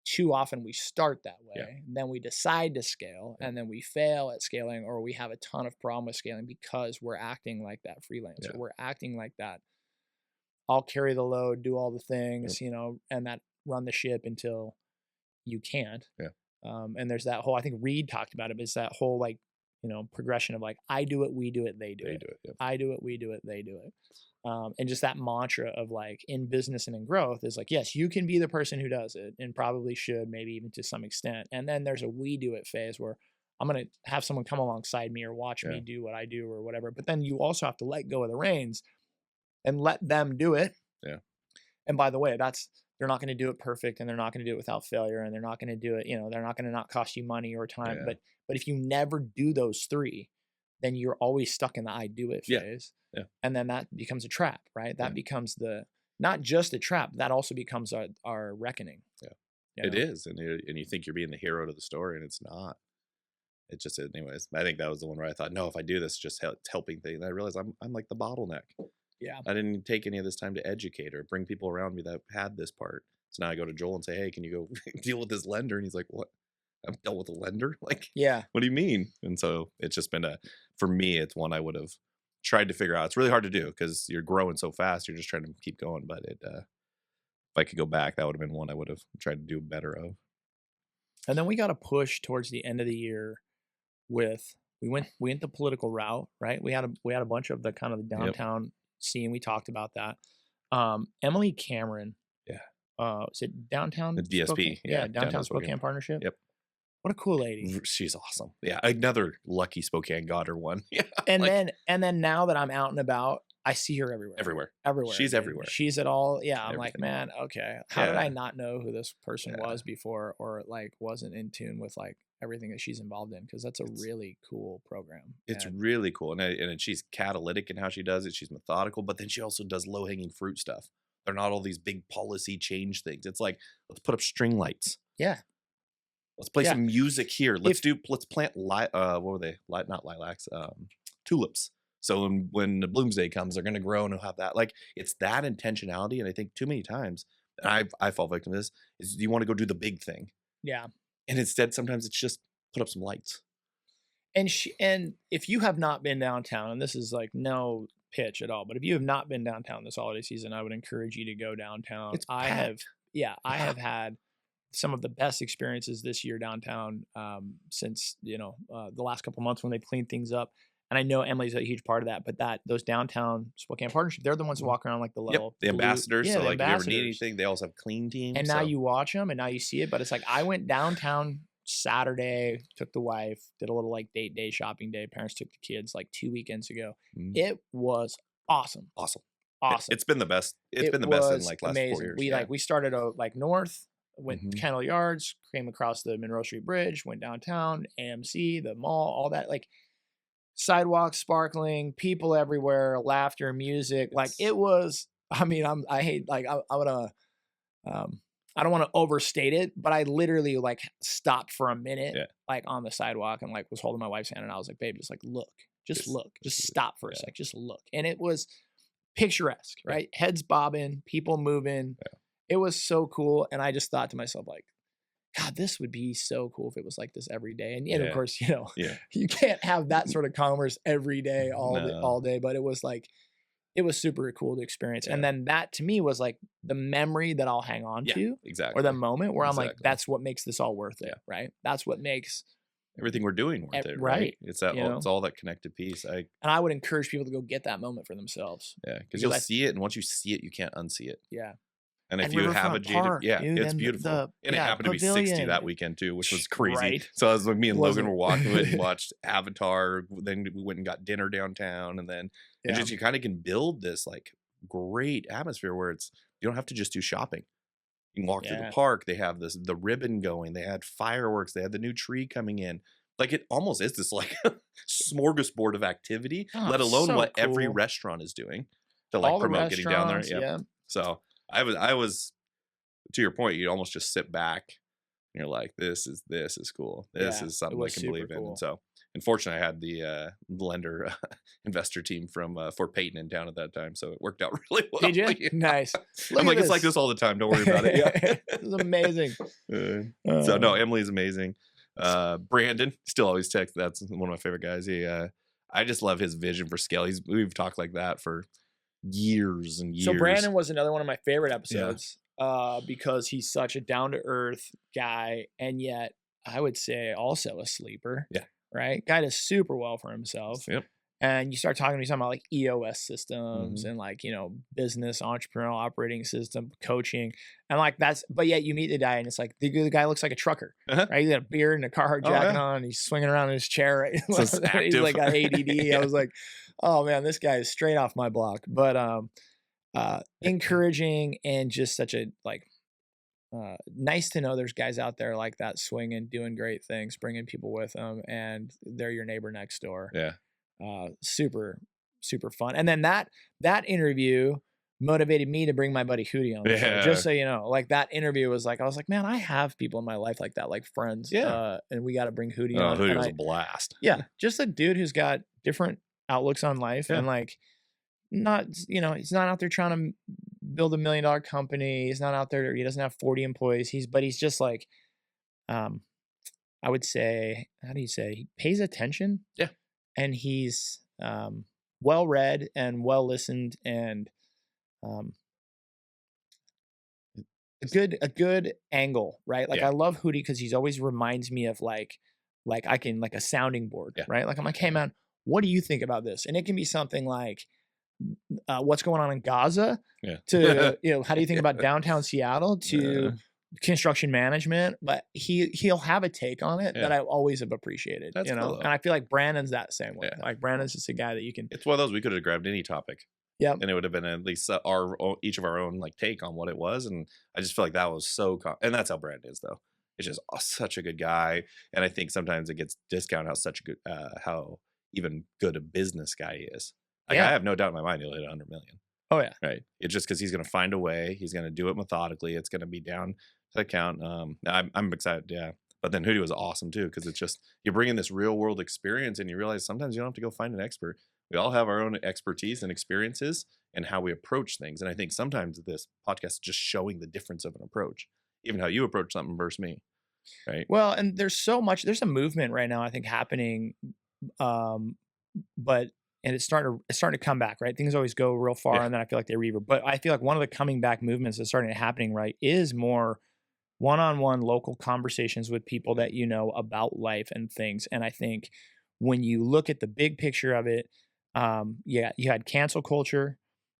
too often we start that Yeah. way, then we decide to scale, Yeah. and then we fail at scaling, or we have a ton of problem with scaling because we're acting like that freelancer. Yeah. We're acting like that. I'll carry the load, do all the Yep. things, and that run the ship until you can't. Yeah. And there's that whole, I think Reed talked about it, but it's that whole like, progression of like, I do it, we do it, they do They it. do it. Yep. I do it, we do it, they do it. And just that mantra of like in business and in growth is like, yes, you can be the person who does it and probably should, maybe even to some extent. And then there's a we do it phase where I'm going to have someone come alongside me or watch Yeah. me do what I do or whatever. But then you also have to let go of the reins and let them do it. Yeah. And by the way, they're not going to do it perfect, and they're not going to do it without failure, and they're not going to do it, they're not going to not cost you money or time. Yeah. But if you never do those three, then you're always stuck in the I do it Yeah. phase. Yeah. And then that becomes a trap, right? That Yeah. becomes not just a trap, that also becomes our reckoning. Yeah. You It know? is. And you think you're being the hero to the story, and it's not. It just, anyways, I think that was the one where I thought, no, if I do this, just it's helping things. And I realized I'm like the bottleneck. Yeah. I didn't take any of this time to educate or bring people around me that had this part. So now I go to Joel and say, hey, can you go deal with this lender? And he's like, what? I've dealt with a lender? Like, Yeah. what do you mean? And so it's just been for me, it's one I would have tried to figure out. It's really hard to do because you're growing so fast. You're just trying to keep going. But if I could go back, that would have been one I would have tried to do better of. And then we got to push towards the end of the year with, we went the political route, right? We had a bunch of the kind of the downtown scene. We talked about that. Emily Cameron. Yeah. Is it downtown? The DSP. Spokane? Yeah. Downtown Spokane Partnership. Yep. What a cool lady. She's awesome. Yeah. Another lucky Spokane got her one. Yeah. And then now that I'm out and about, I see her everywhere. Everywhere. She's dude. everywhere. She's at all. Yeah. I'm like, Everything. man, okay. How did I not know who this person was before, or like wasn't in tune with like everything that she's involved in? Because that's a really cool program. It's really cool. And she's catalytic in how she does it. She's methodical, but then she also does low hanging fruit stuff. They're not all these big policy change things. It's like, let's put up string lights. Yeah. Let's play some music here. Let's plant what were they? Not lilacs, tulips. So when the Bloomsday comes, they're going to grow and they'll have that. Like, it's that intentionality. And I think too many times, and I fall victim to this, is you want to go do the big thing. Yeah. And instead, sometimes it's just put up some lights. And if you have not been downtown, and this is like no pitch at all, but if you have not been downtown this holiday season, I would encourage you to go downtown. I have had some of the best experiences this year downtown since the last couple of months when they've cleaned things up. And I know Emily's a huge part of that, but those downtown Spokane Partnership, they're the ones who walk around like the little the ambassadors. Yeah, so the like ambassadors. if you ever need anything, they also have clean teams. And now you watch them and now you see it. But it's like, I went downtown Saturday, took the wife, did a little like date day, shopping day. Parents took the kids like 2 weekends ago. It was awesome. Awesome. It's been the best. It's been the best in like last 4 years. We started like north, went to Kendall Yards, came across the Monroe Street Bridge, went downtown, AMC, the mall, all that, like sidewalks sparkling, people everywhere, laughter, music. Like it was, I mean, I hate, like I don't want to overstate it, but I literally like stopped for a minute, like on the sidewalk, and like was holding my wife's hand, and I was like, babe, just like look, just stop for a sec, just look. And it was picturesque, right? Heads bobbing, people moving. It was so cool. And I just thought to myself, like, God, this would be so cool if it was like this every day. And of course, you can't have that sort of commerce every day, all day, but it was like, it was super cool to experience. And then that to me was like the memory that I'll hang on to, exactly, or the moment where I'm like, that's what makes this all worth it, right? That's what makes everything we're doing worth it, right? It's that it's all that connected piece. And I would encourage people to go get that moment for themselves. Yeah, because you'll see it, and once you see it, you can't unsee it. Yeah. And if you have a jaded, it's beautiful. And it happened to be 60 that weekend too, which was crazy. Right. So I was like, me and Logan were walking, we went and watched Avatar. Then we went and got dinner downtown, and then you kind of can build this like great atmosphere where you don't have to just do shopping. You can walk through the park. They have the ribbon going. They had fireworks. They had the new tree coming in. Like it almost is this like smorgasbord of activity, let alone what every restaurant is doing to like promote getting down there. Yeah. So I was to your point, you almost just sit back and you're like, this is cool. This is something I can believe in. And so Unfortunately, I had the lender investor team from Fort Payton in town at that time, so it worked out really well. Did you? Yeah. Nice. I'm Look at like, it's like this. this all the time. Don't worry about it. Yeah. This is amazing. So Uh, no, Emily's amazing. Brandon still always texts. That's one of my favorite guys. I just love his vision for scale. We've talked like that for years and so years. Brandon was another one of my favorite Yeah. episodes because he's such a down to earth guy, and yet I would say also a sleeper. Yeah. Right. Guy does super well for himself. Yep. And you start talking to me something about like EOS systems Mhm. and like, business, entrepreneurial operating system, coaching. And like but yet you meet the guy and it's like the guy looks like a trucker, Uh-huh. right? He's got a beard and a Carhartt Oh, jacket yeah. on. And he's swinging around in his chair, right? So it's He's active. like got ADD. Yeah. I was like, oh man, this guy is straight off my block. But encouraging and just such a like, nice to know there's guys out there like that swinging, doing great things, bringing people with them, and they're your neighbor next door. Yeah. Super, super fun. And then that interview motivated me to bring my buddy Hootie on the show. Yeah. Just so you know, like that interview was like, I was like, man, I have people in my life like that, like friends. Yeah. And we got to bring Hootie Oh, on. Hootie And was a blast. yeah, just a dude who's got different outlooks on life Yeah. and like not, he's not out there trying to build $1 million company. He's not out there. He doesn't have 40 employees. But he's just like, I would say, how do you say? He pays attention. Yeah. And he's well read and well listened and a good angle, right? Like Yeah. I love Hootie because he's always reminds me of like I can like a sounding board, Yeah. right? Like I'm like, hey man, what do you think about this? And it can be something like what's going on in Gaza Yeah. to how do you think about downtown Seattle to construction management, but he'll have a take on it that I always have appreciated. That's cool, though. And I feel like Brandon's that same way. Yeah. Like Brandon's just a guy that you can. It's one of those we could have grabbed any topic. Yep. And it would have been at least each of our own like take on what it was. And I just feel like that was so and that's how Brandon is though. It's just such a good guy. And I think sometimes it gets discounted how even good a business guy he is. Like I have no doubt in my mind he'll hit 100 million. Oh yeah. Right. It's just because he's going to find a way. He's going to do it methodically. It's going to be down to the count. I'm excited. Yeah. But then Hootie was awesome too, because it's just you bring in this real world experience and you realize sometimes you don't have to go find an expert. We all have our own expertise and experiences and how we approach things. And I think sometimes this podcast is just showing the difference of an approach, even how you approach something versus me. Right. Well, and there's a movement right now, I think, happening, but it's starting to come back, right? Things always go real far and then I feel like they revert. But I feel like one of the coming back movements that's starting to happening, right, is more one-on-one local conversations with people that about life and things. And I think when you look at the big picture of it, you had cancel culture,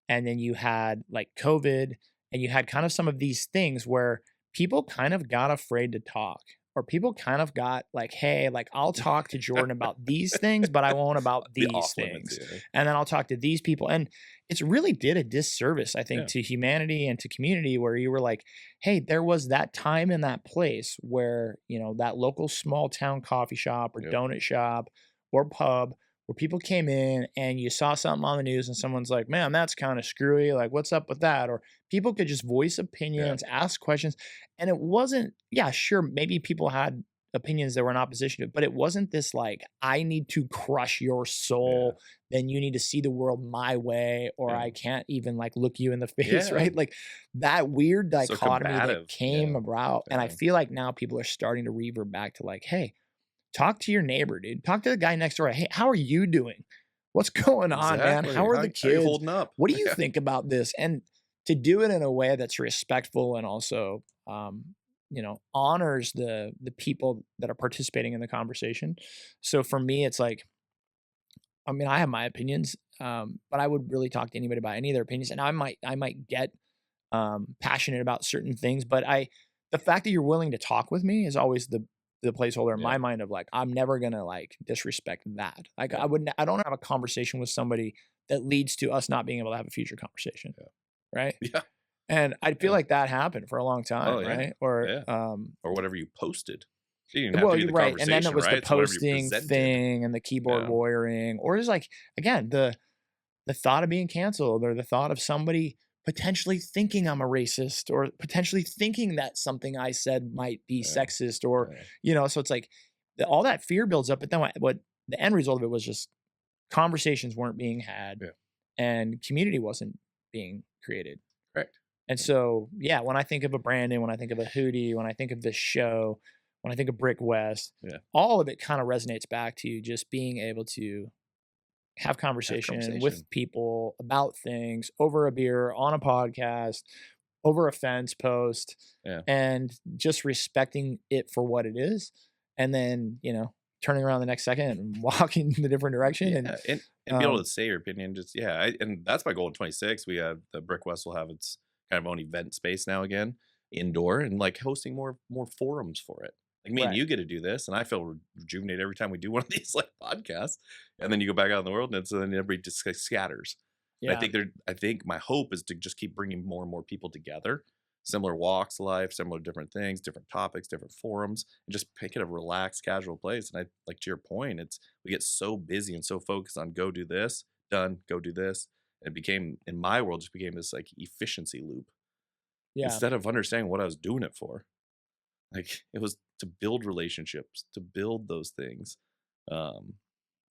and then you had like COVID, and you had kind of some of these things where people kind of got afraid to talk, or people kind of got like, hey, like I'll talk to Jordan about these things, but I won't about these things. And then I'll talk to these people. And it's really did a disservice, I think, to humanity and to community, where you were like, hey, there was that time in that place where, that local small town coffee shop or donut shop or pub where people came in and you saw something on the news and someone's like, man, that's kind of screwy. Like, what's up with that? Or people could just voice opinions, ask questions. And it wasn't, sure, maybe people had opinions that were in opposition to it, but it wasn't this like, I need to crush your soul. Then you need to see the world my way, or I can't even like look you in the face, right? Like that weird dichotomy that came about. And I feel like now people are starting to revert back to like, hey, talk to your neighbor, dude. Talk to the guy next door. Hey, how are you doing? What's going on, man? How are the kids? How are you holding up? What do you think about this? And to do it in a way that's respectful and also, honors the people that are participating in the conversation. So for me, it's like, I mean, I have my opinions, but I would really talk to anybody about any of their opinions. And I might get passionate about certain things, but the fact that you're willing to talk with me is always the placeholder in my mind of like, I'm never going to like disrespect that. Like I don't have a conversation with somebody that leads to us not being able to have a future conversation. Right. Yeah. And I feel like that happened for a long time. Right. Or whatever you posted. So you well, you're right. And then it was the posting so thing and the keyboard warrioring, or it's like, again, the thought of being canceled, or the thought of somebody potentially thinking I'm a racist, or potentially thinking that something I said might be sexist, or, so it's like all that fear builds up. But then what the end result of it was just conversations weren't being had Yeah. and community wasn't being created. Correct. And so, yeah, when I think of a Brandon, when I think of a Hootie, when I think of this show, when I think of Brick West, Yeah. all of it kind of resonates back to just being able to have conversation with people about things over a beer, on a podcast, over a fence post, Yeah. and just respecting it for what it is. And then, turning around the next second and walking in the different direction. Yeah, and be able to say your opinion. Just and that's my goal in 26. We have the Brick West will have its kind of own event space now again, indoor, and like hosting more forums for it. Like me and Right. you get to do this, and I feel rejuvenated every time we do one of these like podcasts. And then you go back out in the world, and then everybody just like, scatters. And Yeah. I think my hope is to just keep bringing more and more people together, similar walks of life, similar different things, different topics, different forums, and just make it a relaxed, casual place. And I like to your point, we get so busy and so focused on go do this, done, go do this. And it became, in my world, just became this like efficiency loop Yeah. instead of understanding what I was doing it for. Like it was to build relationships, to build those things.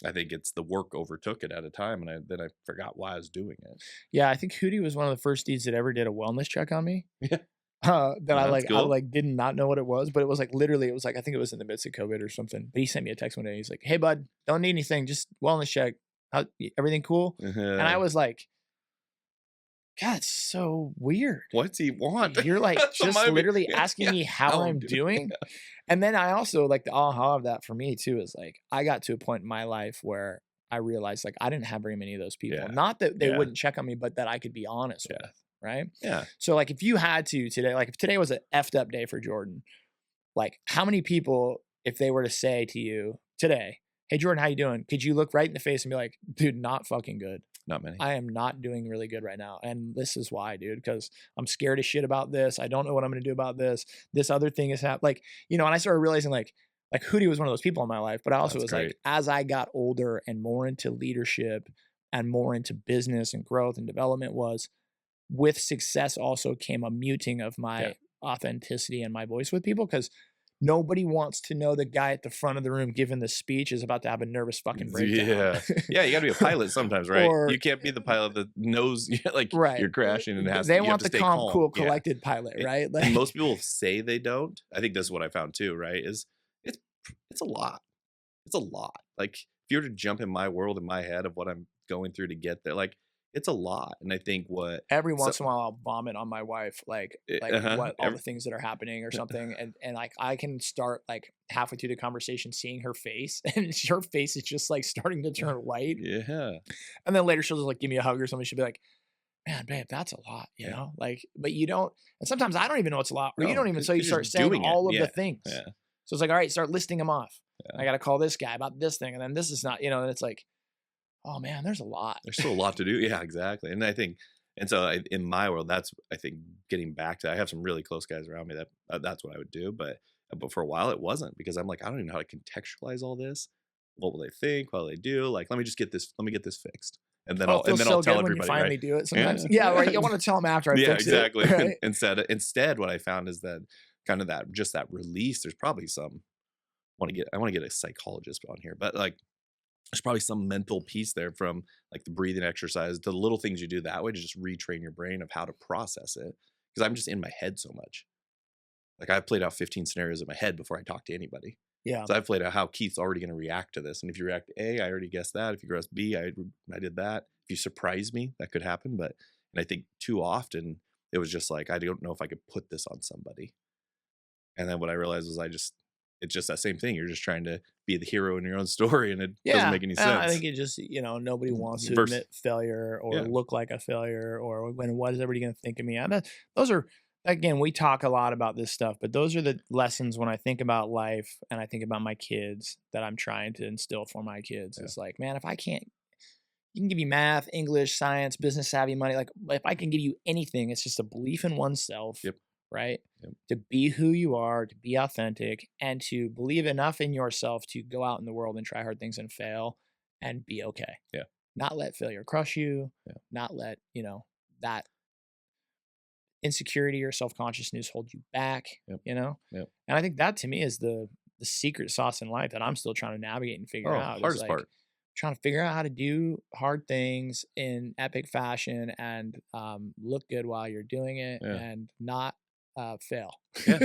I think it's the work overtook it at a time, and then I forgot why I was doing it. Yeah, I think Hootie was one of the first dudes that ever did a wellness check on me. Yeah. That I That's cool. did not know what it was, but it was like literally, it was like I think it was in the midst of COVID or something. But he sent me a text one day. He's like, "Hey, bud, don't need anything, just wellness check. Everything cool?" And I was like, "God, it's so weird. What's he want? You're like just literally asking me how I'm doing." And then I also like the aha of that for me too is like I got to a point in my life where I realized like I didn't have very many of those people. Yeah. Not that they Yeah. wouldn't check on me, but that I could be honest Yeah. with. Right. Yeah. So like if you had to today, like if today was an effed up day for Jordan, like how many people, if they were to say to you today, "Hey Jordan, how you doing?" Could you look right in the face and be like, "Dude, not fucking good. Not many. I am not doing really good right now. And this is why, dude, because I'm scared as shit about this. I don't know what I'm going to do about this. This other thing is happening." Like, and I started realizing like Hootie was one of those people in my life, but I also That's was great. like, as I got older and more into leadership and more into business and growth and development was with success also came a muting of my authenticity and my voice with people because nobody wants to know the guy at the front of the room giving the speech is about to have a nervous fucking breakdown. Yeah. Yeah, you gotta be a pilot sometimes, right? Or- you can't be the pilot that knows like Right. you're crashing and They you want have to the stay calm, cool, Yeah. collected pilot, And- right? And most people say they don't. I think this is what I found too, right? Is it's a lot. It's a lot. Like if you were to jump in my world, in my head of what I'm going through to get there, like it's a lot. And I think every once in a while I'll vomit on my wife, like what all every- the things that are happening or something. And like I can start like halfway through the conversation seeing her face and her face is just like starting to turn white. Yeah. And then later she'll just like give me a hug or something. She'll be like, "Man, babe, that's a lot, you Yeah. know?" Like, but you don't, and sometimes I don't even know it's a lot, or you No, don't even, 'cause so you you're start just saying doing it. all of Yeah. the things. Yeah. So it's like, all right, start listing them off. Yeah. I got to call this guy about this thing. And then this is not, and it's like, oh man, there's a lot. There's still a lot to do. Yeah, exactly. And I think, and so in my world, that's, I think getting back to, I have some really close guys around me that's what I would do. But for a while it wasn't because I'm like, I don't even know how to contextualize all this. What will they think? What will they do? Like, let me get this fixed. And then It feels so I'll tell good when everybody, you finally right? do it sometimes. Yeah, right. You want to tell them after I Yeah, fix exactly. it. Right? Instead, what I found is that kind of that release, there's probably I want to get a psychologist on here, but like, there's probably some mental piece there from like the breathing exercise, the little things you do that way to just retrain your brain of how to process it. Because I'm just in my head so much. Like I've played out 15 scenarios in my head before I talk to anybody. Yeah. So I've played out how Keith's already going to react to this. And if you react A, I already guessed that. If you guess B, I did that. If you surprise me, that could happen. And I think too often it was just like, I don't know if I could put this on somebody. And then what I realized was it's just that same thing. You're just trying to be the hero in your own story, and it doesn't make any sense. I think it just, nobody wants to admit failure or look like a failure or what is everybody going to think of me? Those are, again, we talk a lot about this stuff, but those are the lessons when I think about life and I think about my kids that I'm trying to instill for my kids. It's like, man, if I can't, you can give you math, English, science, business savvy, money. Like if I can give you anything, it's just a belief in oneself. Yep. Right? Yep. To be who you are, to be authentic, and to believe enough in yourself to go out in the world and try hard things and fail and be okay. Yeah. Not let failure crush you. Yeah. Not let, that insecurity or self-consciousness hold you back, Yep. Yep. And I think that to me is the the secret sauce in life that I'm still trying to navigate and figure Oh, out is hardest like part. trying to figure out how to do hard things in epic fashion and look good while you're doing it Yeah. and not fail. Yeah.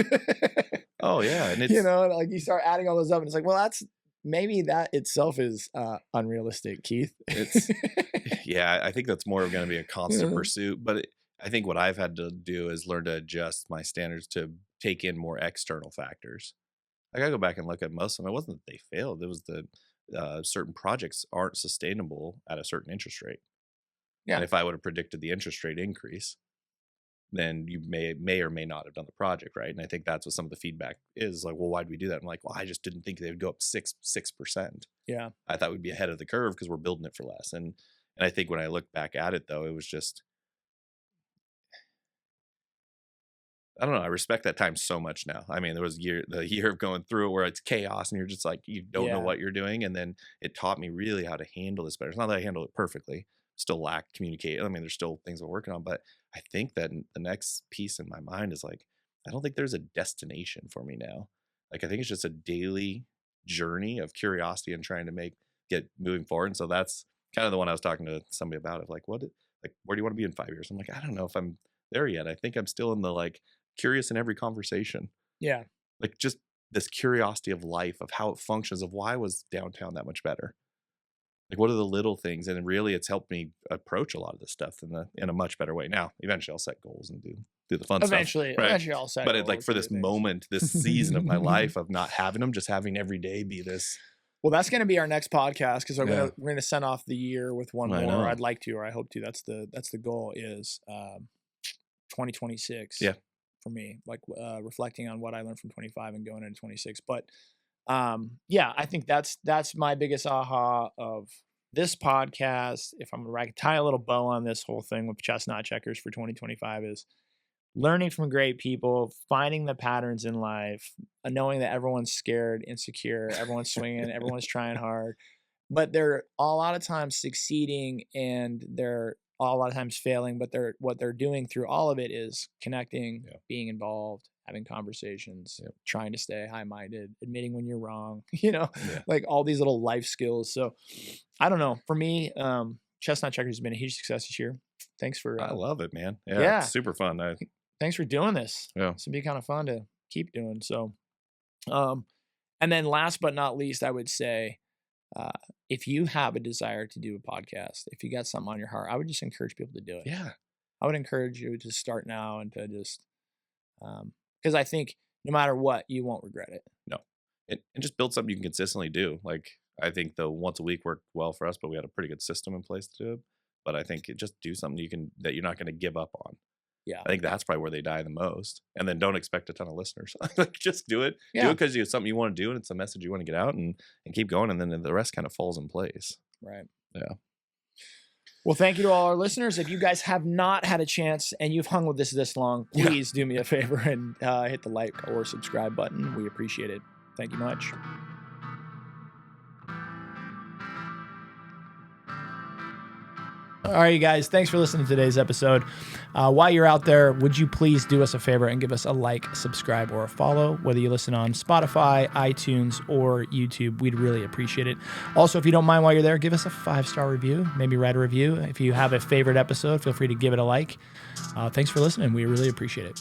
Oh, yeah, and You it's know, like you start adding all those up, and it's like, well, that's maybe that itself is unrealistic, Keith. it's yeah, I think that's more of gonna be a constant Yeah. pursuit, but I think what I've had to do is learn to adjust my standards to take in more external factors. I gotta go back and look at most of them. It wasn't that they failed, it was that, certain projects aren't sustainable at a certain interest rate, and Yeah. if I would've predicted the interest rate increase, then you may or may not have done the project, right? And I think that's what some of the feedback is like, well, why'd we do that? I'm like, well, I just didn't think they would go up 6%. Yeah. I thought we'd be ahead of the curve because we're building it for less. And I think when I look back at it though, it was just I don't know. I respect that time so much now. I mean, there was the year of going through it where it's chaos and you're just like you don't know Yeah. what you're doing, and then it taught me really how to handle this better. It's not that I handle it perfectly, still lack communicate. I mean, there's still things we're working on, but I think that the next piece in my mind is like I don't think there's a destination for me now. Like I think it's just a daily journey of curiosity and trying to get moving forward. And so that's kind of the one I was talking to somebody about of like like where do you want to be in 5 years? I'm like I don't know if I'm there yet. I think I'm still in the like curious in every conversation. Yeah. Like just this curiosity of life, of how it functions, of why was downtown that much better? Like what are the little things? And really it's helped me approach a lot of this stuff in a much better way. Now, eventually I'll set goals and do the fun stuff. Eventually, Right. eventually I'll set But it like goals for and do this things. moment, this season of my life of not having them, just having every day be this. Well, that's going to be our next podcast because Yeah. we're gonna send off the year with one I more. know. I'd like to, or I hope to. That's the goal is 2026. Yeah. For me, like reflecting on what I learned from 25 and going into 26. But yeah, I think that's my biggest aha of this podcast. If I'm gonna tie a little bow on this whole thing with chestnut checkers for 2025 is learning from great people, finding the patterns in life, knowing that everyone's scared, insecure, everyone's swinging, everyone's trying hard, but they're a lot of times succeeding and they're a lot of times failing, but what they're doing through all of it is connecting, Yeah. being involved, having conversations, Yep. trying to stay high-minded, admitting when you're wrong, Yeah. like all these little life skills. So I don't know. For me, Chestnut Checkers has been a huge success this year. Thanks for I love it, man. Yeah. yeah. It's super fun. Thanks for doing this. Yeah. This would be kind of fun to keep doing. So, and then last but not least, I would say, if you have a desire to do a podcast, if you got something on your heart, I would just encourage people to do it. Yeah. I would encourage you to start now and to just, because I think no matter what, you won't regret it. No. And just build something you can consistently do. Like I think the once a week worked well for us, but we had a pretty good system in place to do it. But I think just do something that you're not going to give up on. Yeah. I think that's probably where they die the most. And then don't expect a ton of listeners. Like just do it. Do Yeah. it because it's something you want to do and it's a message you want to get out and keep going. And then the rest kind of falls in place. Right. Yeah. Well, thank you to all our listeners. If you guys have not had a chance and you've hung with this long, please do me a favor and hit the like or subscribe button. We appreciate it. Thank you much. All right, you guys, thanks for listening to today's episode. While you're out there, would you please do us a favor and give us a like, subscribe, or a follow, whether you listen on Spotify, iTunes, or YouTube. We'd really appreciate it. Also, if you don't mind while you're there, give us a 5-star review. Maybe write a review. If you have a favorite episode, feel free to give it a like. Thanks for listening. We really appreciate it.